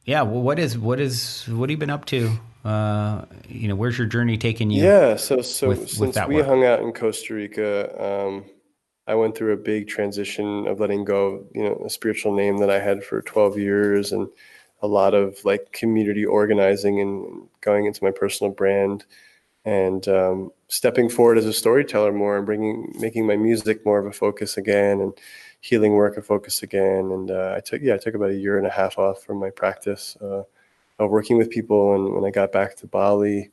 what have you been up to? Where's your journey taking you? Yeah. So with since we work? hung out in Costa Rica, I went through a big transition of letting go of, a spiritual name that I had for 12 years, and a lot of like community organizing and going into my personal brand, and stepping forward as a storyteller more, and making my music more of a focus again, and healing work a focus again. And I took about a year and a half off from my practice of working with people. And when I got back to Bali,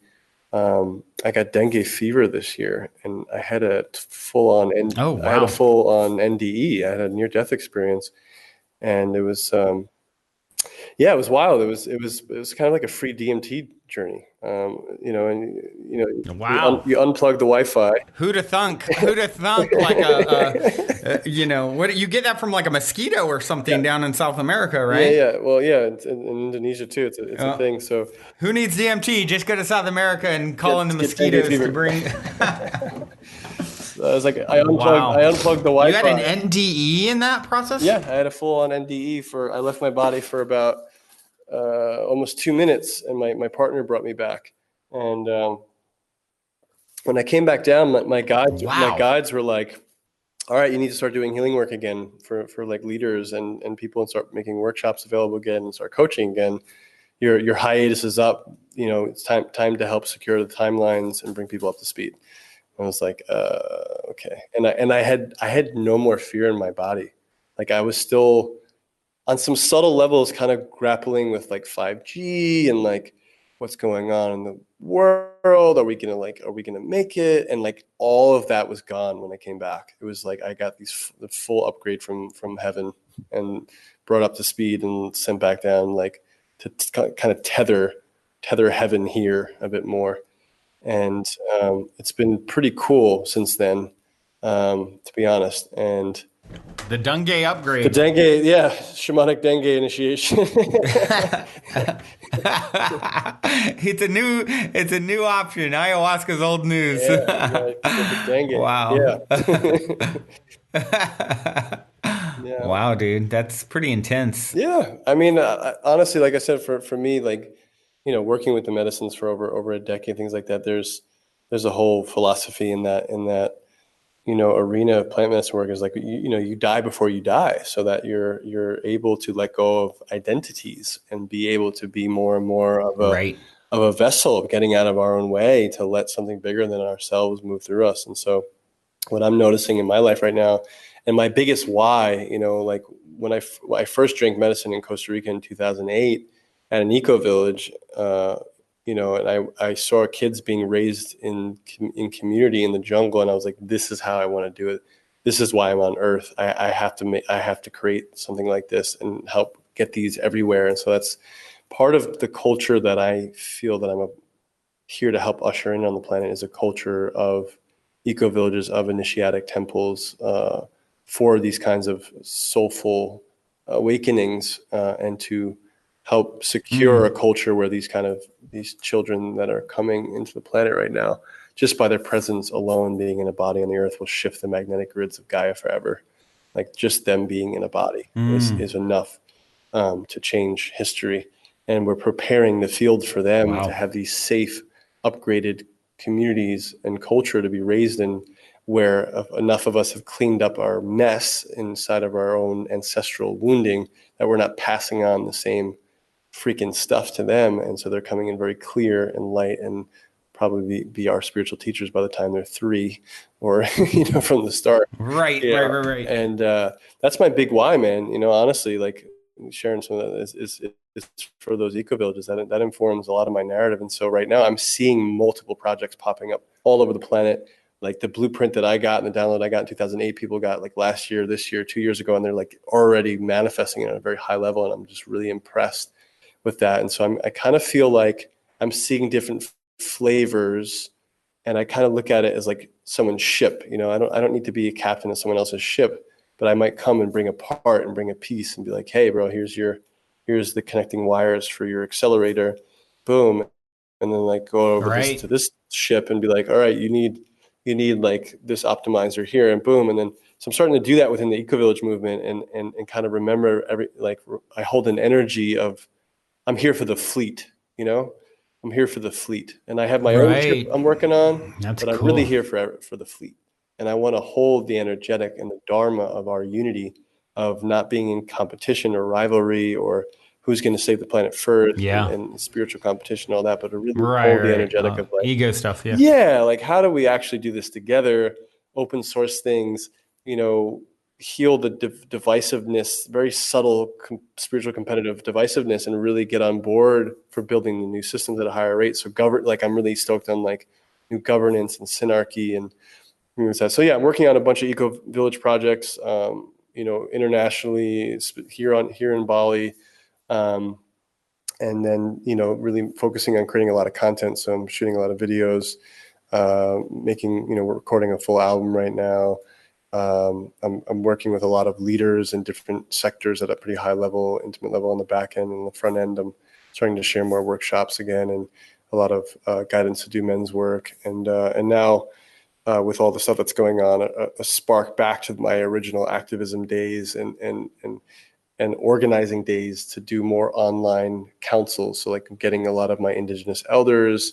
I got dengue fever this year, and I had a full-on NDE. I had a near-death experience, and it was it was wild. It was kind of like a free DMT journey. Wow. You unplug the Wi-Fi. Who'd have thunk? Like what you get that from, like a mosquito or something down in South America, right? Yeah. Well, in Indonesia too. It's a thing. So who needs DMT? Just go to South America and call in the mosquitoes to bring. I was like, I unplugged the Wi-Fi. You had an NDE in that process? Yeah, I had a full-on NDE I left my body for about almost 2 minutes, and my partner brought me back. And when I came back down, my guides were like, all right, you need to start doing healing work again for like leaders and people, and start making workshops available again, and start coaching again. Your hiatus is up. It's time to help secure the timelines and bring people up to speed. I was like, okay. And I had no more fear in my body. Like, I was still on some subtle levels kind of grappling with like 5G and like what's going on in the world. Are we gonna make it? And like all of that was gone when I came back. It was like I got the full upgrade from heaven, and brought up to speed and sent back down, like to kind of tether heaven here a bit more. And it's been pretty cool since then, to be honest. And the dengue upgrade. The dengue, shamanic dengue initiation. It's a new option. Ayahuasca's old news. Dengue. Wow. Yeah. Wow, dude, that's pretty intense. Yeah, I mean, honestly, like I said, for me, like, working with the medicines for over a decade, things like that, there's a whole philosophy in that arena of plant medicine work, is like, you die before you die, so that you're able to let go of identities and be able to be more and more of a vessel, of getting out of our own way to let something bigger than ourselves move through us. And so what I'm noticing in my life right now, and my biggest why, like when I first drank medicine in Costa Rica in 2008 at an eco village, and I saw kids being raised in community in the jungle, and I was like, this is how I want to do it. This is why I'm on Earth. I have to create something like this and help get these everywhere. And so that's part of the culture that I feel that I'm here to help usher in on the planet, is a culture of eco villages, of initiatic temples, for these kinds of soulful awakenings, and to help secure a culture where these children that are coming into the planet right now, just by their presence alone, being in a body on the earth, will shift the magnetic grids of Gaia forever. Like just them being in a body is enough to change history. And we're preparing the field for them to have these safe, upgraded communities and culture to be raised in, where enough of us have cleaned up our mess inside of our own ancestral wounding that we're not passing on the same freaking stuff to them. And so they're coming in very clear and light, and probably be our spiritual teachers by the time they're 3, or from the start. Right. And that's my big why, man. Honestly, like sharing some of that is for those eco villages. That informs a lot of my narrative. And so right now I'm seeing multiple projects popping up all over the planet. Like the blueprint that I got and the download I got in 2008, people got like last year, this year, 2 years ago, and they're like already manifesting it at a very high level. And I'm just really impressed with that. And so I kind of feel like I'm seeing different flavors, and I kind of look at it as like someone's ship. I don't need to be a captain of someone else's ship, but I might come and bring a part and bring a piece and be like, hey bro, here's the connecting wires for your accelerator, boom. And then like go over to this ship and be like, all right, you need like this optimizer here, and boom. And then, so I'm starting to do that within the eco village movement, and kind of remember I hold an energy of, I'm here for the fleet, I'm here for the fleet, and I have my own ship I'm working on, but I'm really here for the fleet. And I want to hold the energetic and the dharma of our unity, of not being in competition or rivalry or who's going to save the planet first, and spiritual competition, all that, but to really hold the energetic of like ego stuff. Like how do we actually do this together, open source things, heal the divisiveness, very subtle spiritual competitive divisiveness, and really get on board for building the new systems at a higher rate. So I'm really stoked on like new governance and synarchy and things like that. So I'm working on a bunch of eco village projects, internationally, here in Bali, and then really focusing on creating a lot of content. So I'm shooting a lot of videos, we're recording a full album right now. I'm working with a lot of leaders in different sectors at a pretty high level, intimate level on the back end. And the front end, I'm starting to share more workshops again, and a lot of guidance to do men's work. And now, with all the stuff that's going on, a spark back to my original activism days and organizing days to do more online councils. So like getting a lot of my indigenous elders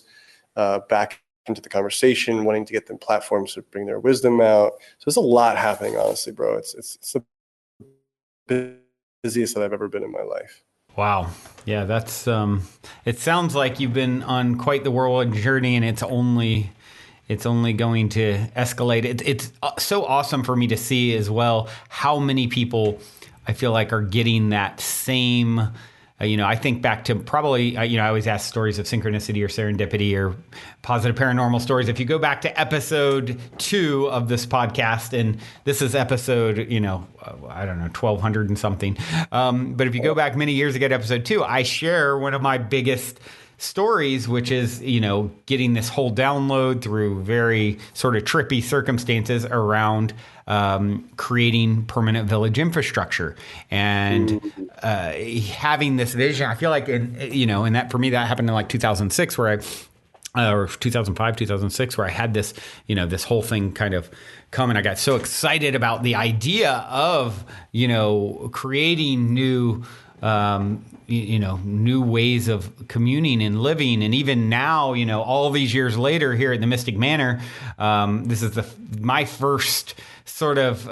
back into the conversation, wanting to get them platforms to bring their wisdom out. So there's a lot happening, honestly, bro. It's the busiest that I've ever been in my life. Wow. Yeah, that's it sounds like you've been on quite the whirlwind journey, and it's only going to escalate. It's so awesome for me to see as well how many people I feel like are getting that same. I think back to probably, I always ask stories of synchronicity or serendipity or positive paranormal stories. If you go back to episode 2 of this podcast, and this is episode, I don't know, 1200 and something. But if you go back many years ago to episode 2, I share one of my biggest stories, which is, getting this whole download through very sort of trippy circumstances around creating permanent village infrastructure and having this vision. I feel like, and that for me, that happened in like 2006 or 2005, 2006, where I had this, this whole thing kind of come, and I got so excited about the idea of, creating new new ways of communing and living. And even now, all these years later here at the Mystic Manor, this is my first sort of,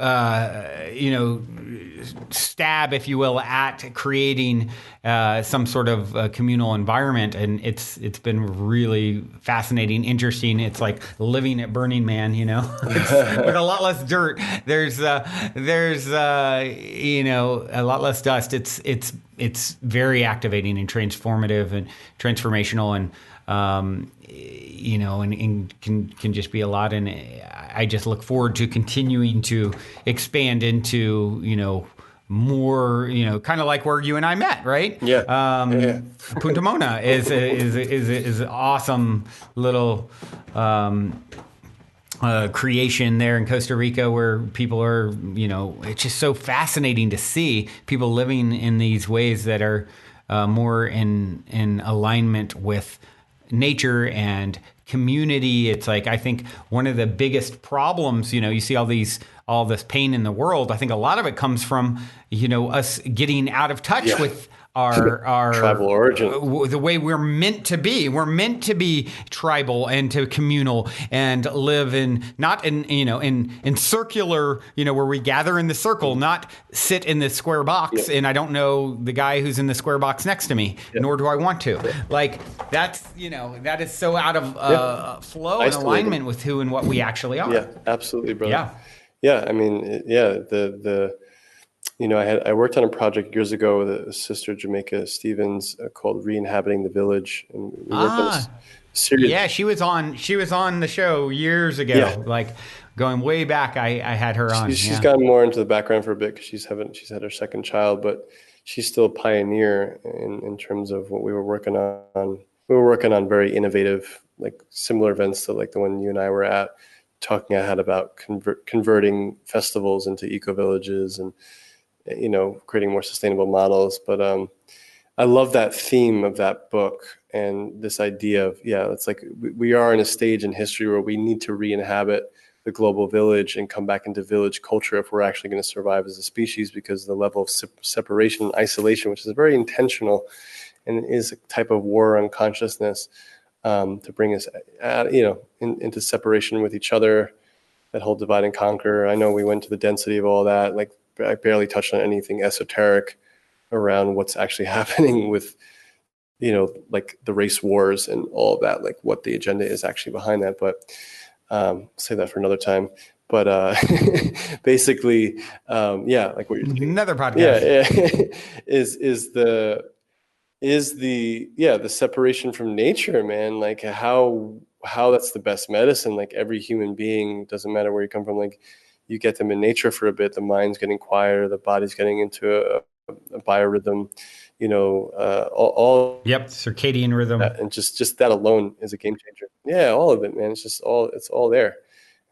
stab, if you will, at creating some sort of communal environment. And it's been really fascinating, interesting. It's like living at Burning Man, with a lot less dirt. There's a lot less dust. It's it's very activating and transformative and transformational, and and can just be a lot. And I just look forward to continuing to expand into, more, kind of like where you and I met, right? Yeah. Punta Mona is an awesome little creation there in Costa Rica, where people are, it's just so fascinating to see people living in these ways that are more in alignment with nature and community. It's like, I think one of the biggest problems, you see all this pain in the world. I think a lot of it comes from, us getting out of touch with our tribal origin, the way we're meant to be. We're meant to be tribal and to communal and live not in circular, where we gather in the circle, not sit in the square box. And I don't know the guy who's in the square box next to me, nor do I want to. Like, that's, that is so out of flow and alignment with who and what we actually are. Yeah, absolutely, brother. Yeah. I mean, I worked on a project years ago with a sister, Jamaica Stevens, called Re-inhabiting the Village, and we worked on this series. Yeah, she was on the show years ago, like going way back. I had her on. She's gotten more into the background for a bit because she's had her second child, but she's still a pioneer in terms of what we were working on. We were working on very innovative, like similar events to like the one you and I were at, talking about converting festivals into eco villages and creating more sustainable models. But I love that theme of that book and this idea of, it's like we are in a stage in history where we need to re-inhabit the global village and come back into village culture if we're actually going to survive as a species, because the level of separation and isolation, which is very intentional and is a type of war on consciousness, to bring us into separation with each other, that whole divide and conquer. I know we went to the density of all that, like I barely touched on anything esoteric around what's actually happening with, like the race wars and all of that, like what the agenda is actually behind that. But say that for another time. But basically, like what you're doing. Another podcast. is the separation from nature, man. Like how that's the best medicine. Like every human being, doesn't matter where you come from, like you get them in nature for a bit, the mind's getting quieter, the body's getting into a biorhythm, all circadian rhythm, and just that alone is a game changer. Yeah, all of it, man. It's all there.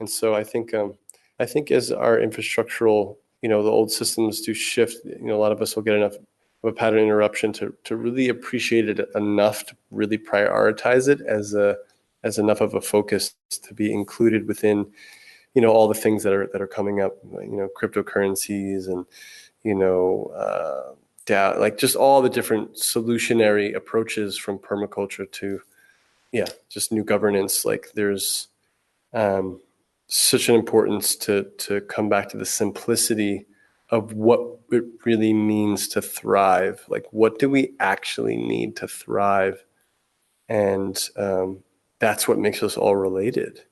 And so I think as our infrastructural, the old systems do shift, a lot of us will get enough of a pattern interruption to really appreciate it enough to really prioritize it as enough of a focus to be included within all the things that are coming up, cryptocurrencies and like just all the different solutionary approaches from permaculture to just new governance. Like there's such an importance to come back to the simplicity of what it really means to thrive. Like what do we actually need to thrive? And that's what makes us all related,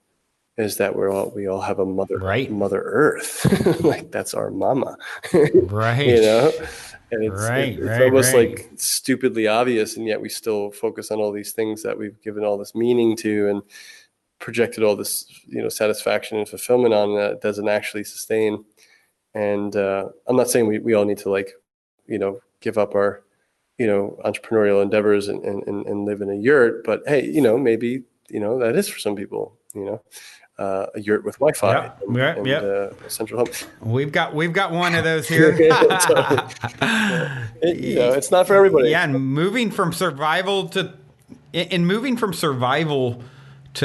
is that we all have a mother, right? Mother Earth. Like that's our mama. Right. And it's almost like stupidly obvious, and yet we still focus on all these things that we've given all this meaning to and projected all this, satisfaction and fulfillment on, that doesn't actually sustain. And I'm not saying we all need to give up our, entrepreneurial endeavors and live in a yurt, but hey, maybe, that is for some people, a yurt with Wi-Fi and a central home. We've got one of those here. It's not for everybody. Yeah, and moving from survival to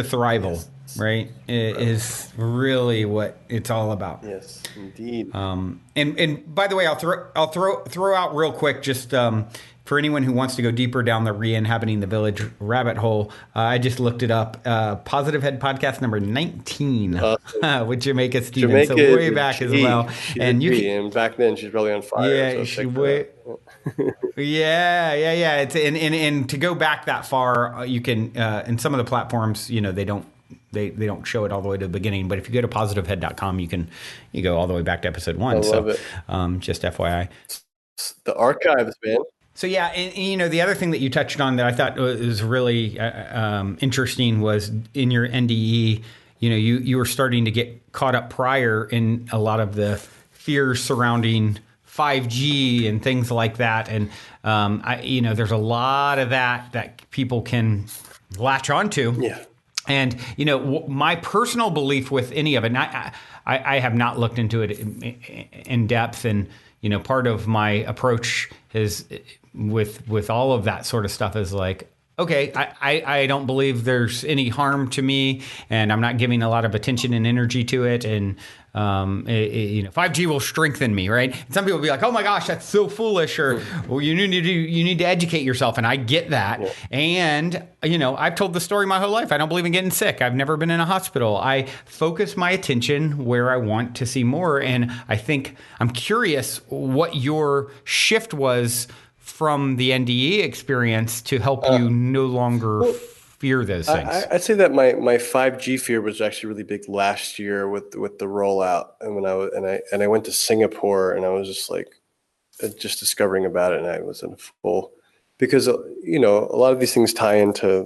thrival, right, is really what it's all about. Yes, indeed. And by the way, I'll throw out real quick, just for anyone who wants to go deeper down the re-inhabiting the village rabbit hole, I just looked it up. Positive Head podcast number 19 with Jamaica Stevens, so way back as well. And back then she's probably on fire. Yeah, yeah. It's and to go back that far, you can in some of the platforms, they don't show it all the way to the beginning, but if you go to positivehead.com, you go all the way back to episode 1. I love it. Just FYI. The archives, man. So yeah, and the other thing that you touched on that I thought was really interesting was in your NDE. You were starting to get caught up prior in a lot of the fears surrounding 5G and things like that, and there's a lot of that people can latch onto. Yeah. And my personal belief with any of it, and I have not looked into it in depth, and part of my approach is with all of that sort of stuff is like, okay, I don't believe there's any harm to me, and I'm not giving a lot of attention and energy to it, and 5G will strengthen me, right? And some people will be like, oh my gosh, that's so foolish, or well, you need to educate yourself, and I get that. Yeah. And I've told the story my whole life. I don't believe in getting sick. I've never been in a hospital. I focus my attention where I want to see more, and I think I'm curious what your shift was from the NDE experience to help you no longer fear those things. I'd say that my 5G fear was actually really big last year with the rollout, and when I went to Singapore, and I was just discovering about it, and I was in full, because a lot of these things tie into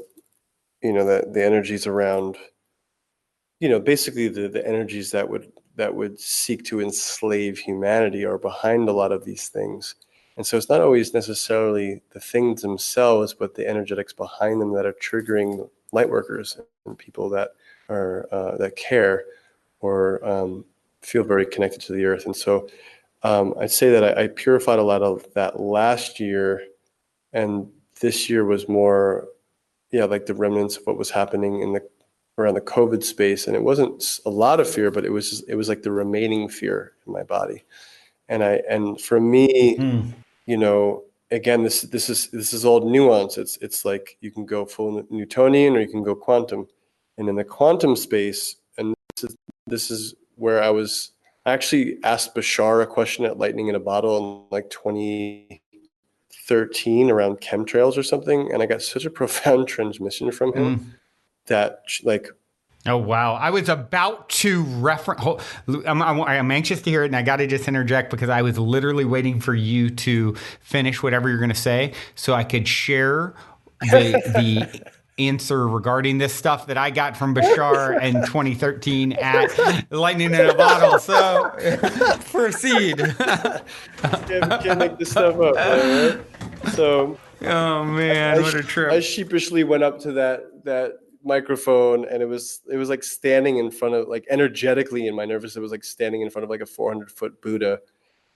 the energies around basically the energies that would seek to enslave humanity are behind a lot of these things. And so it's not always necessarily the things themselves, but the energetics behind them that are triggering light workers and people that are that care or feel very connected to the earth. And so I'd say that I purified a lot of that last year, and this year was more, like the remnants of what was happening around the COVID space. And it wasn't a lot of fear, but it was like the remaining fear in my body. And for me, again, this is all nuance. It's like you can go full Newtonian or you can go quantum. And in the quantum space, and this is where I actually asked Bashar a question at Lightning in a Bottle in like 2013 around chemtrails or something, and I got such a profound transmission from him that like. Oh, wow. I was about to reference. I'm anxious to hear it, and I got to just interject because I was literally waiting for you to finish whatever you're going to say so I could share the answer regarding this stuff that I got from Bashar in 2013 at Lightning in a Bottle. So proceed. Can't make this stuff up, right? So, oh man, what a trip. I sheepishly went up to that microphone, and it was like standing in front of, like, energetically in my nervous, it was like standing in front of like a 400-foot Buddha,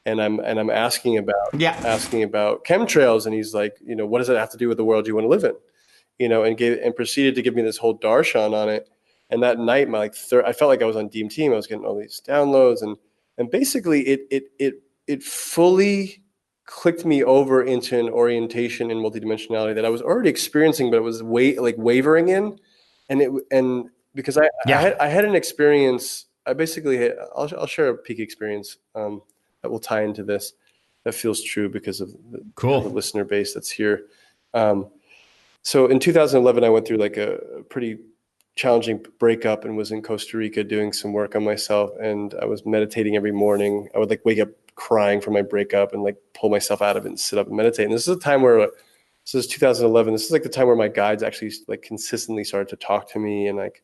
and I'm asking about chemtrails, and he's like, what does that have to do with the world you want to live in, and proceeded to give me this whole darshan on it. And that night, I felt like I was on DMT. I was getting all these downloads, and basically it fully clicked me over into an orientation in multidimensionality that I was already experiencing, but it was wavering in. And because I had an experience, I'll share a peak experience that will tie into this, that feels true because of the listener base that's here. So in 2011, I went through like a pretty challenging breakup and was in Costa Rica doing some work on myself. And I was meditating every morning. I would like wake up crying from my breakup and like pull myself out of it and sit up and meditate. And this is a time where, this is 2011. This is like the time where my guides actually like consistently started to talk to me and like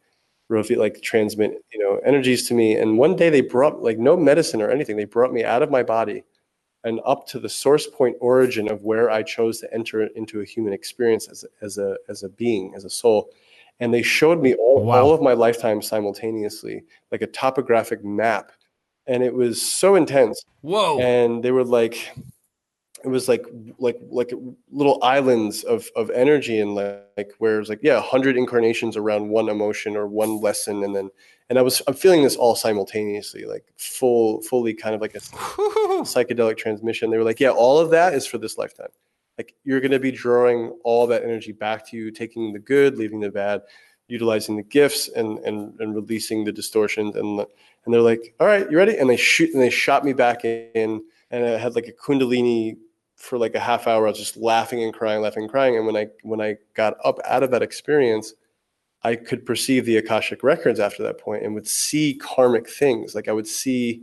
transmit, energies to me. And one day they brought, like, no medicine or anything. They brought me out of my body and up to the source point origin of where I chose to enter into a human experience as a being, as a soul. And they showed me all of my lifetimes simultaneously, like a topographic map. And it was so intense. Whoa. And they were like, it was like little islands of energy, and like where it was like 100 incarnations around one emotion or one lesson, and I'm feeling this all simultaneously, like fully kind of like a psychedelic transmission. They were like, all of that is for this lifetime. Like, you're going to be drawing all that energy back to you, taking the good, leaving the bad, utilizing the gifts, and releasing the distortions. And they're like, all right, you ready? And they shot me back in, and I had like a Kundalini for like a half hour. I was just laughing and crying. And when I got up out of that experience, I could perceive the Akashic records after that point and would see karmic things. Like I would see,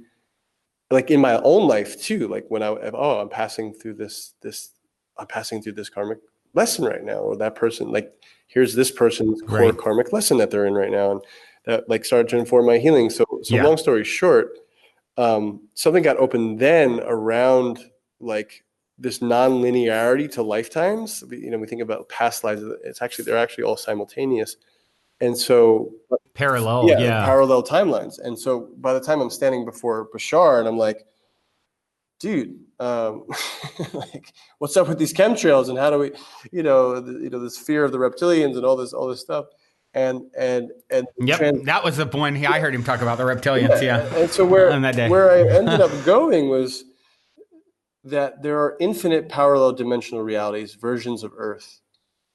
like in my own life too, like when I'm passing through this I'm passing through this karmic lesson right now, or that person, like, here's this person's core Right. karmic lesson that they're in right now. And that like started to inform my healing. So Yeah. long story short, something got opened then around like this non-linearity to lifetimes. We think about past lives. They're actually all simultaneous. And so, Parallel. Yeah. parallel timelines. And so by the time I'm standing before Bashar and I'm like, dude, like, what's up with these chemtrails and how do we, this fear of the reptilians and all this stuff. And Yep, that was the one I heard him talk about, the reptilians. Yeah. And so on that day. where I ended up going was that there are infinite parallel dimensional realities, versions of Earth.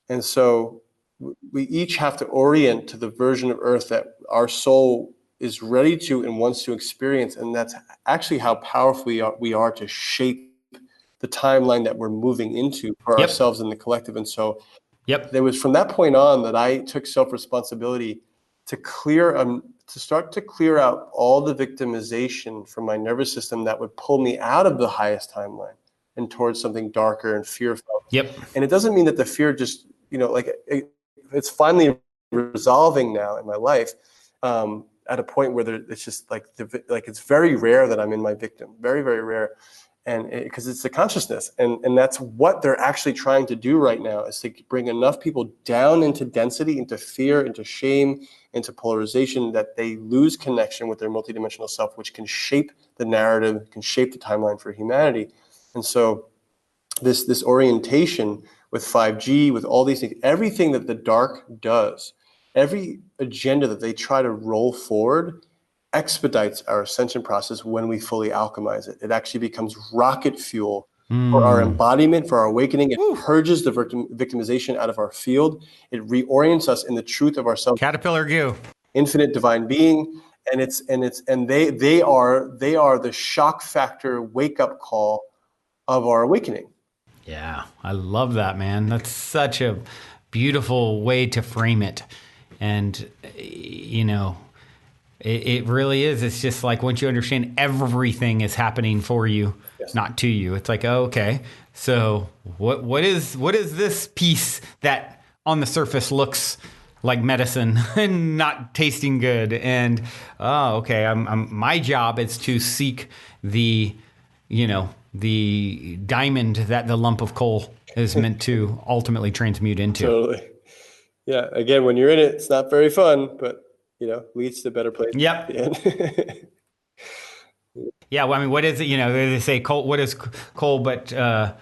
And so we each have to orient to the version of Earth that our soul is ready to and wants to experience. And that's actually how powerful we are to shape the timeline that we're moving into for ourselves and the collective. And so there was from that point on that I took self-responsibility to start to clear out all the victimization from my nervous system that would pull me out of the highest timeline and towards something darker and fearful. And it doesn't mean that the fear just, it's finally resolving now in my life at a point where it's just like it's very rare that I'm in my victim, very, very rare. And because it's the consciousness, and that's what they're actually trying to do right now, is to bring enough people down into density, into fear, into shame, into polarization, that they lose connection with their multidimensional self, which can shape the narrative, can shape the timeline for humanity. And so this orientation with 5G, with all these things, everything that the dark does, every agenda that they try to roll forward expedites our ascension process when we fully alchemize it. It actually becomes rocket fuel for our embodiment, for our awakening. It purges the victimization out of our field. It reorients us in the truth of ourselves. Caterpillar goo. Infinite divine being. And they are the shock factor wake up call of our awakening. Yeah, I love that, man. That's such a beautiful way to frame it. And, it really is. It's just like once you understand everything is happening for you, not to you. It's like, oh, okay, so what is this piece that on the surface looks like medicine and not tasting good? And okay, my job is to seek the diamond that the lump of coal is meant to ultimately transmute into. Totally. Yeah. Again, when you're in it, it's not very fun, but leads to better places. Yep. Yeah. Well, I mean, what is it? They say coal. What is coal? But or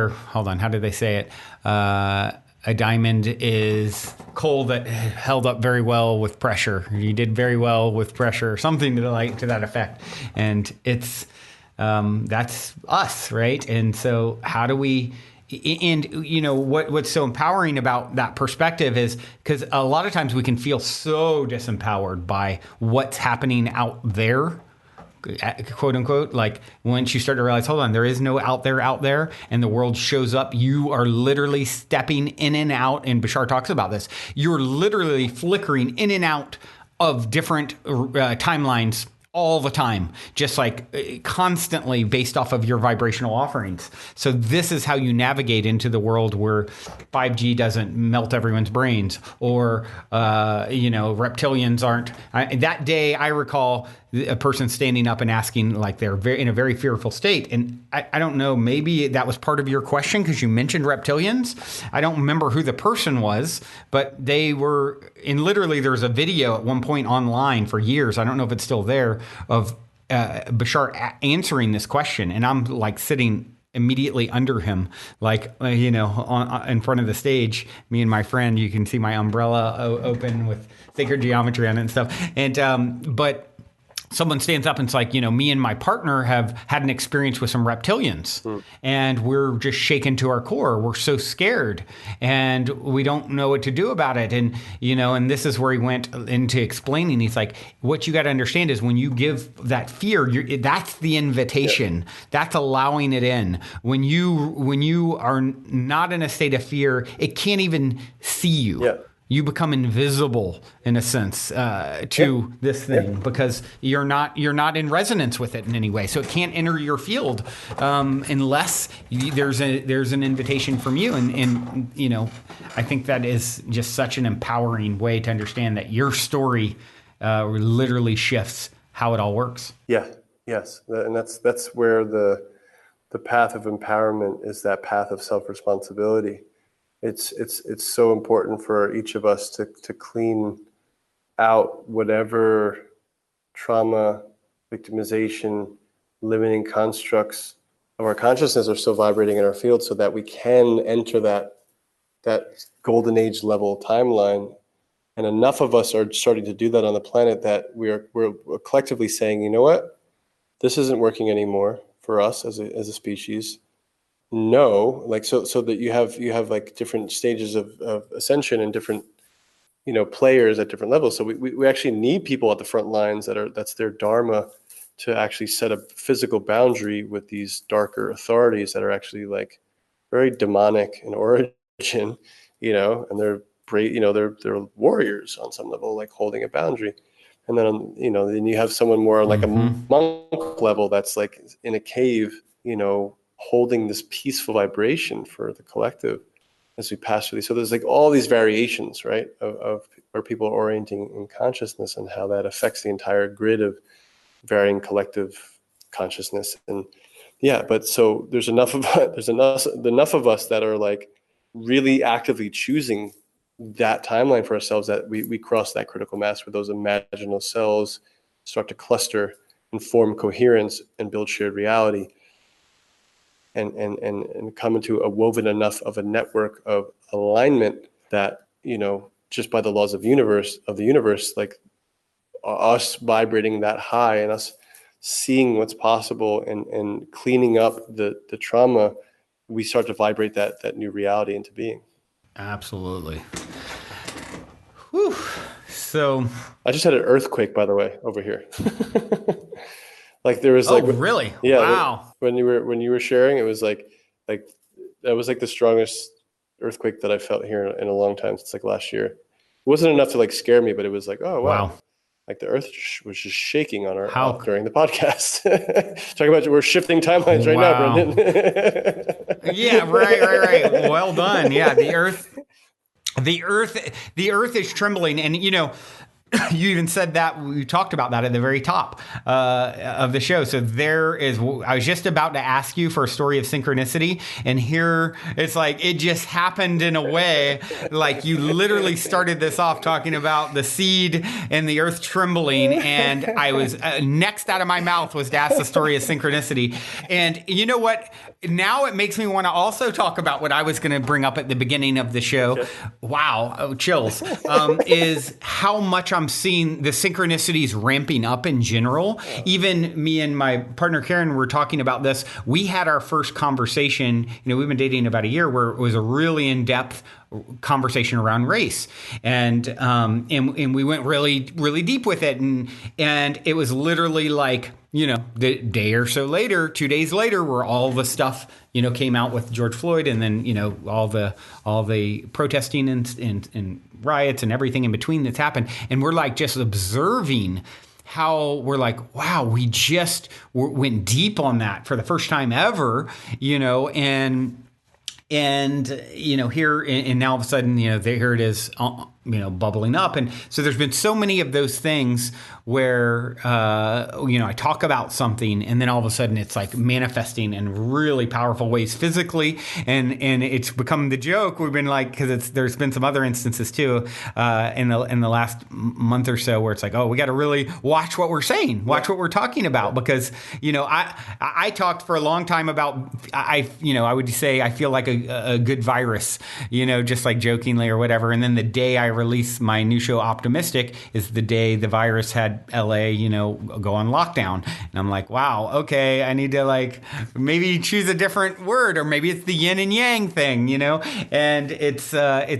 hold on. How did they say it? A diamond is coal that held up very well with pressure. You did very well with pressure, something to that effect. And it's that's us, right? And so how do we? And what's so empowering about that perspective is because a lot of times we can feel so disempowered by what's happening out there, quote unquote. Like once you start to realize, hold on, there is no out there, and the world shows up, you are literally stepping in and out. And Bashar talks about this. You're literally flickering in and out of different timelines all the time, just like constantly based off of your vibrational offerings. So this is how you navigate into the world where 5G doesn't melt everyone's brains, or reptilians aren't. That day, I recall a person standing up and asking, like they're in a very fearful state. And I don't know, maybe that was part of your question because you mentioned reptilians. I don't remember who the person was, but they were literally there was a video at one point online for years. I don't know if it's still there, of Bashar answering this question. And I'm like sitting immediately under him, like, in front of the stage, me and my friend, you can see my umbrella open with sacred geometry on it and stuff. And, but someone stands up and it's like, me and my partner have had an experience with some reptilians and we're just shaken to our core. We're so scared and we don't know what to do about it. And, and this is where he went into explaining. He's like, what you got to understand is when you give that fear, that's the invitation. That's allowing it in. When you are not in a state of fear, it can't even see you. You become invisible in a sense to this thing because you're not in resonance with it in any way. So it can't enter your field unless there's an invitation from you. And you know, I think that is just such an empowering way to understand that your story literally shifts how it all works. Yeah. Yes. And that's where the path of empowerment is, that path of self-responsibility. It's so important for each of us to clean out whatever trauma, victimization, limiting constructs of our consciousness are still vibrating in our field, so that we can enter that golden age level timeline. And enough of us are starting to do that on the planet that we're collectively saying, you know what, this isn't working anymore for us as a species. No, like so that you have like different stages of ascension and different, you know, players at different levels. So we actually need people at the front lines that's their dharma, to actually set a physical boundary with these darker authorities that are actually like very demonic in origin, you know, and they're brave, you know, they're warriors on some level, like holding a boundary. And then, you know, then you have someone more on like a monk level that's like in a cave, you know, holding this peaceful vibration for the collective as we pass through these. So there's like all these variations, right, of where people are orienting in consciousness and how that affects the entire grid of varying collective consciousness. And yeah, but so there's enough of us that are like really actively choosing that timeline for ourselves, that we cross that critical mass where those imaginal cells start to cluster and form coherence and build shared reality. And come into a woven enough of a network of alignment that, you know, just by the laws of the universe, like us vibrating that high and us seeing what's possible and cleaning up the trauma, we start to vibrate that new reality into being. Absolutely. Whew. So I just had an earthquake, by the way, over here. Like there was like, really? Yeah. Wow. When you were sharing, it was like that was like the strongest earthquake that I felt here in a long time, since like last year. It wasn't enough to like scare me, but it was like, oh wow. Like the earth was just shaking on our during the podcast. Talking about, we're shifting timelines right now, Brendan. Yeah, right. Well done. Yeah, the earth is trembling, and you know, you even said that, we talked about that at the very top of the show. So I was just about to ask you for a story of synchronicity, and here it's like it just happened in a way, like you literally started this off talking about the seed and the earth trembling, and I was next out of my mouth was to ask the story of synchronicity. And you know what? Now it makes me want to also talk about what I was going to bring up at the beginning of the show. Okay. Wow, chills. Is how much I'm seeing the synchronicities ramping up in general. Even me and my partner Karen were talking about this. We had our first conversation, you know, we've been dating about a year, where it was a really in-depth conversation around race, and we went really, really deep with it, and it was literally like, you know, the day or so later, 2 days later, where all the stuff, you know, came out with George Floyd, and then, you know, all the protesting and riots and everything in between that's happened, and we're like just observing how we're like, wow, we just went deep on that for the first time ever, you know, and you know, here and now all of a sudden, you know, here it is, you know, bubbling up. And so there's been so many of those things where, you know, I talk about something and then all of a sudden it's like manifesting in really powerful ways physically. And it's become the joke. We've been like, because there's been some other instances too, in the last month or so, where it's like, oh, we got to really watch what we're saying, watch what we're talking about, because, you know, I talked for a long time about, you know, I would say I feel like a good virus, you know, just like jokingly or whatever. And then the day I release my new show, Optimistic, is the day the virus had LA, you know, go on lockdown. And I'm like, wow, okay, I need to like maybe choose a different word, or maybe it's the yin and yang thing, you know? And it's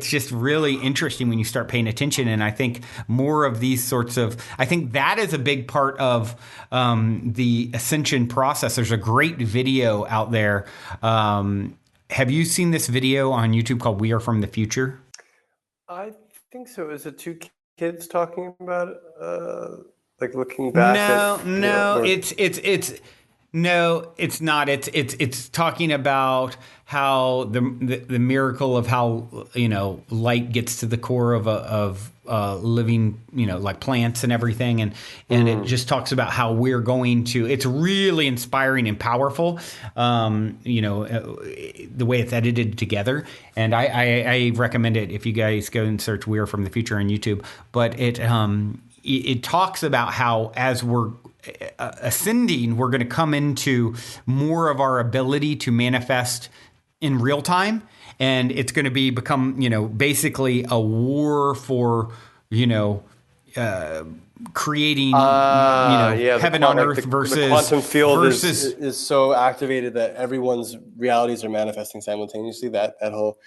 just really interesting when you start paying attention. And I think more of these sorts of, I think that is a big part of the ascension process. There's a great video out there. Have you seen this video on YouTube called We Are From the Future? I think so. Is it two kids talking about it? Like looking back at, No, no, or no, it's not. It's talking about how the miracle of how light gets to the core of living, like plants and everything, and it just talks about how we're going to. It's really inspiring and powerful. The way it's edited together, and I recommend it if you guys go and search "We Are From the Future" on YouTube. But it talks about how as we're ascending, we're going to come into more of our ability to manifest in real time. And it's going to become, basically a war for, creating, heaven on earth versus the quantum field versus is so activated that everyone's realities are manifesting simultaneously. That whole,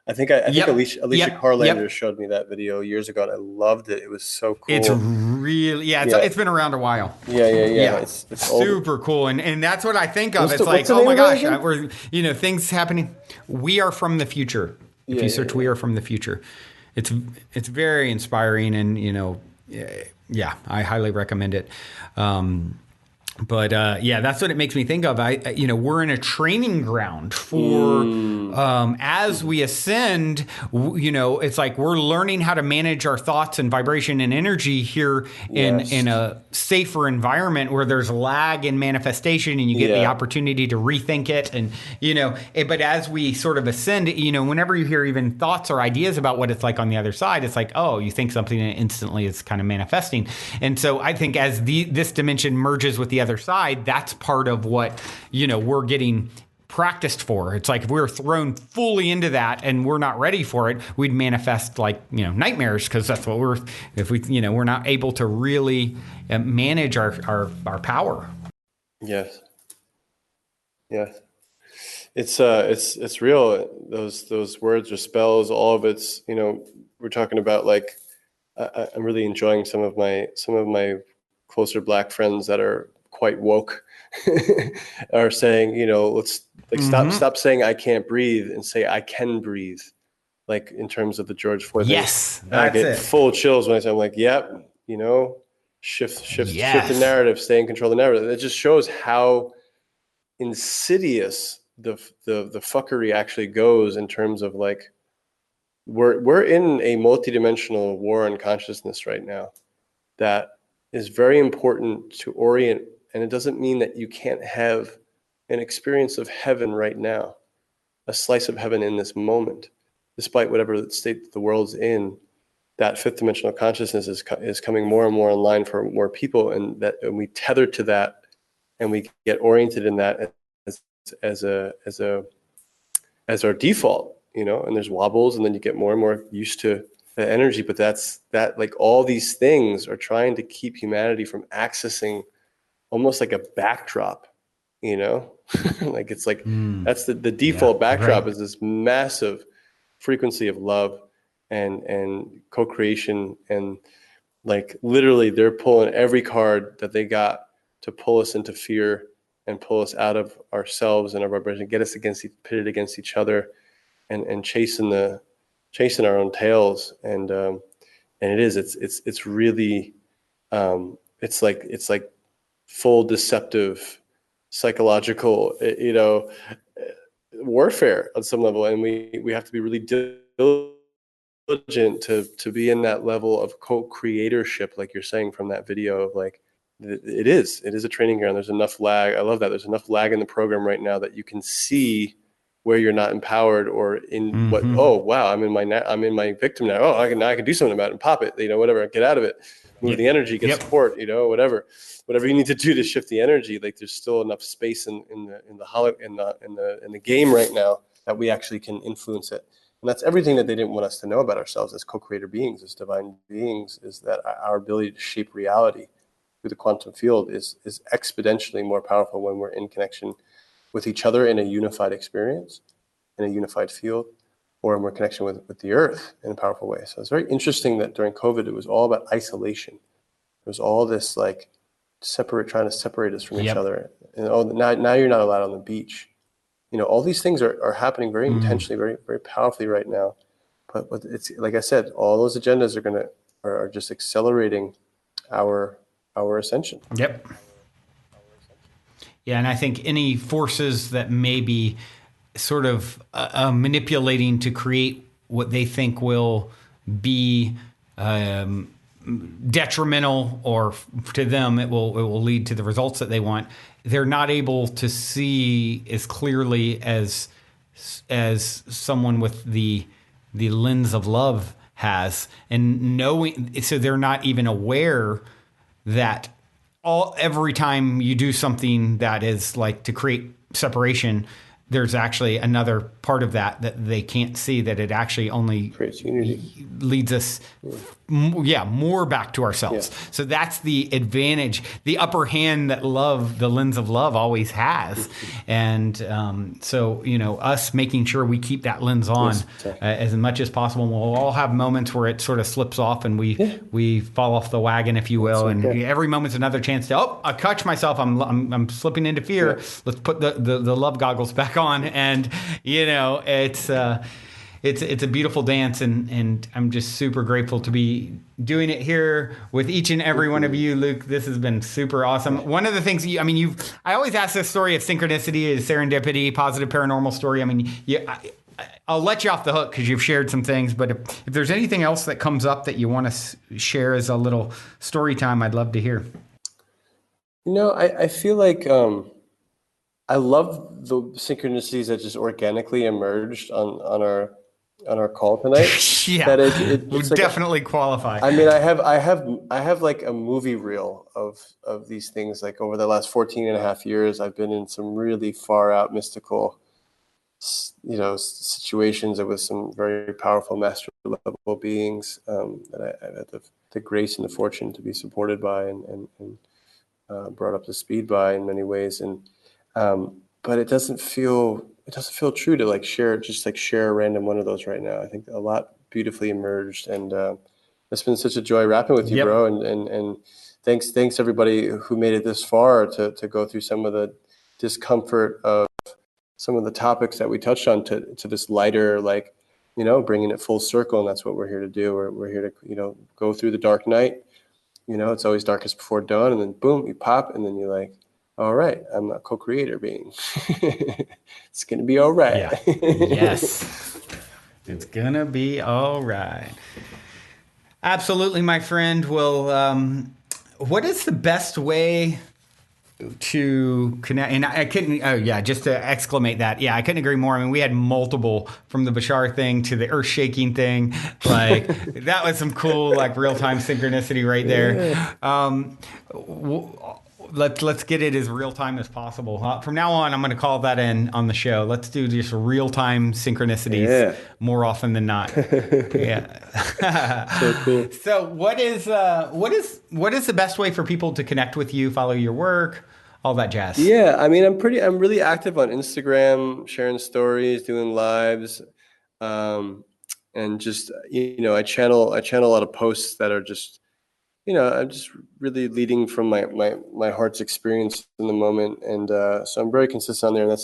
I think Alicia Carlander showed me that video years ago, and I loved it. It was so cool. It's really, it's been around a while. Yeah. It's super cool, and that's what I think of. It's like, oh my gosh, we're things happening. We are from the future. If you search "We Are From the Future," it's very inspiring, and I highly recommend it. But that's what it makes me think of. We're in a training ground for as we ascend. It's like we're learning how to manage our thoughts and vibration and energy here in a safer environment where there's lag in manifestation, and you get the opportunity to rethink it. And but as we sort of ascend, whenever you hear even thoughts or ideas about what it's like on the other side, it's like, oh, you think something and instantly it's kind of manifesting. And so I think as this dimension merges with the other side, that's part of what we're getting practiced for. It's like if we were thrown fully into that and we're not ready for it, we'd manifest like nightmares, because that's what we're not able to really manage our power. Yes it's real. Those words or spells, all of it's we're talking about, like, I'm really enjoying some of my closer Black friends that are quite woke are saying, let's stop saying I can't breathe and say I can breathe. Like in terms of the George Floyd thing. Yes, I get full chills when I say, I'm like, yep, shift the narrative, stay in control of the narrative. It just shows how insidious the fuckery actually goes in terms of, like, we're in a multidimensional war on consciousness right now that is very important to orient. And it doesn't mean that you can't have an experience of heaven right now, a slice of heaven in this moment, despite whatever state the world's in. That fifth dimensional consciousness is coming more and more online for more people, and we tether to that, and we get oriented in that as our default, and there's wobbles, and then you get more and more used to the energy. But that like all these things are trying to keep humanity from accessing almost like a backdrop, like it's like that's the default backdrop is this massive frequency of love and co-creation, and like literally they're pulling every card that they got to pull us into fear and pull us out of ourselves and our vibration, get us pitted against each other, and chasing our own tails. And it's really it's like full deceptive psychological warfare on some level, and we have to be really diligent to be in that level of co-creatorship, like you're saying from that video of, like, it is a training ground. There's enough lag. I love that. There's enough lag in the program right now that you can see where you're not empowered, or in what, oh wow, I'm in my victim now. Oh, I can do something about it and pop it, whatever, get out of it, move the energy, get support, whatever you need to do to shift the energy. Like, there's still enough space in the game right now that we actually can influence it. And that's everything that they didn't want us to know about ourselves as co-creator beings, as divine beings, is that our ability to shape reality through the quantum field is exponentially more powerful when we're in connection with each other in a unified experience, in a unified field, or in more connection with the earth in a powerful way. So it's very interesting that during COVID, it was all about isolation. There was all this, like, trying to separate us from each other. And now you're not allowed on the beach. All these things are happening very intentionally, very, very powerfully right now. But it's like I said, all those agendas are just accelerating our ascension. Yep. Yeah, and I think any forces that may be sort of manipulating to create what they think will be detrimental, or to them it will lead to the results that they want. They're not able to see as clearly as someone with the lens of love has, and knowing, so they're not even aware that every time you do something that is like to create separation, there's actually another part of that they can't see, that it actually only Creates unity. leads us more back to ourselves. Yeah. So that's the advantage, the upper hand that the lens of love always has. And so, us making sure we keep that lens on as much as possible. We'll all have moments where it sort of slips off and we fall off the wagon, if you will. And every moment's another chance to, I catch myself. I'm slipping into fear. Yeah. Let's put the love goggles back on. And, it's a beautiful dance, and I'm just super grateful to be doing it here with each and every one of you, Luke. This has been super awesome. One of the things I always ask this story of synchronicity, is serendipity, positive paranormal story. I'll let you off the hook because you've shared some things, but if there's anything else that comes up that you want to share as a little story time, I'd love to hear. I feel like I love the synchronicities that just organically emerged on our call tonight. Yeah, it would like definitely qualify. I have like a movie reel of these things. Like over the last 14 and a half years, I've been in some really far out mystical, situations with some very powerful master level beings that I had the grace and the fortune to be supported by and brought up to speed by in many ways. And but it doesn't feel true to share a random one of those right now. I think a lot beautifully emerged, and it's been such a joy rapping with you, bro. And thanks everybody who made it this far to go through some of the discomfort of some of the topics that we touched on to this lighter, bringing it full circle. And that's what we're here to do. We're here to, go through the dark night. It's always darkest before dawn, and then boom, you pop, and then you're like, all right, I'm a co-creator being. It's going to be all right. Yeah. Yes. It's going to be all right. Absolutely, my friend. Well, what is the best way to connect? And I couldn't, just to exclamate that. Yeah, I couldn't agree more. We had multiple, from the Bashar thing to the earth shaking thing. Like that was some cool, real-time synchronicity right there. Yeah. Let's get it as real time as possible. From now on, I'm going to call that in on the show. Let's do just real time synchronicities more often than not. Yeah. So cool. So what is the best way for people to connect with you, follow your work, all that jazz? Yeah, I'm really active on Instagram, sharing stories, doing lives, and just I channel a lot of posts that are just. I'm just really leading from my heart's experience in the moment. And so I'm very consistent on there.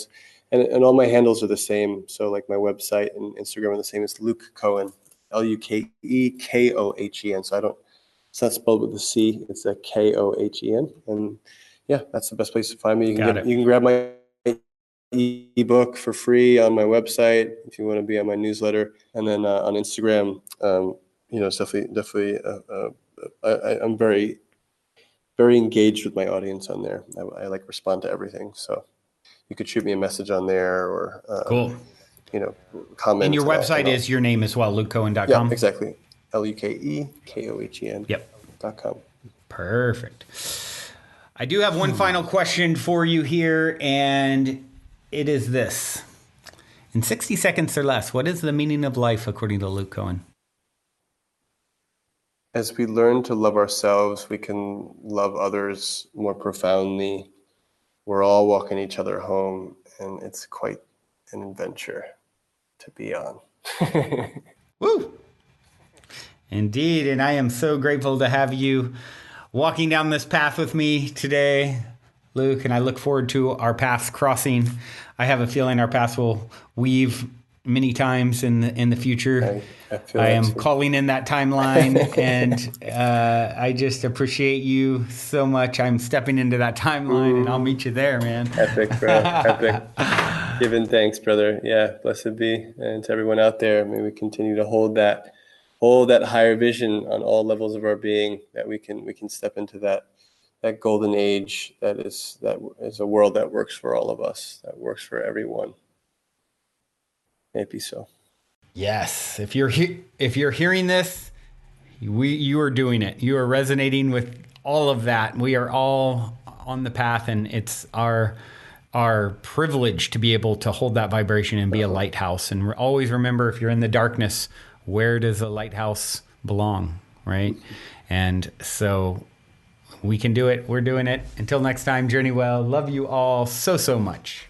And all my handles are the same. So like my website and Instagram are the same. It's Luke Kohen, LukeKohen. So it's not spelled with a C. It's a Kohen. And yeah, that's the best place to find me. You can grab my ebook for free on my website if you want to be on my newsletter. And then on Instagram, it's definitely I'm very, very engaged with my audience on there. I respond to everything. So you could shoot me a message on there or, cool. Comment. And your website is your name as well, lukekohen.com? Yeah, exactly. LukeKohen. .com. Perfect. I do have one final question for you here, and it is this. In 60 seconds or less, what is the meaning of life according to Luke Kohen? As we learn to love ourselves, we can love others more profoundly. We're all walking each other home, and it's quite an adventure to be on. Woo! Indeed, and I am so grateful to have you walking down this path with me today, Luke, and I look forward to our paths crossing. I have a feeling our paths will weave many times in the future. I feel I that am too. calling in that timeline, and I just appreciate you so much. I'm stepping into that timeline, and I'll meet you there, man. Epic, bro. Epic. Giving thanks, brother. Yeah, blessed be. And to everyone out there, may we continue to hold that higher vision on all levels of our being, that we can step into that golden age that is a world that works for all of us, that works for everyone. May it be so. Yes, if you're hearing this, you are doing it. You are resonating with all of that. We are all on the path, and it's our privilege to be able to hold that vibration and be a lighthouse. And always remember, if you're in the darkness, where does a lighthouse belong, right? And so we can do it. We're doing it. Until next time, journey well. Love you all so much.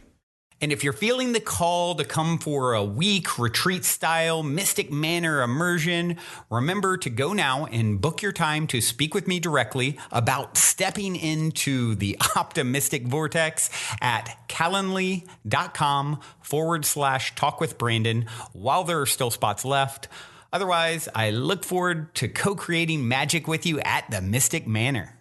And if you're feeling the call to come for a week retreat style Mystic Manor immersion, remember to go now and book your time to speak with me directly about stepping into the optimistic vortex at calendly.com/talk with Brandon while there are still spots left. Otherwise, I look forward to co-creating magic with you at the Mystic Manor.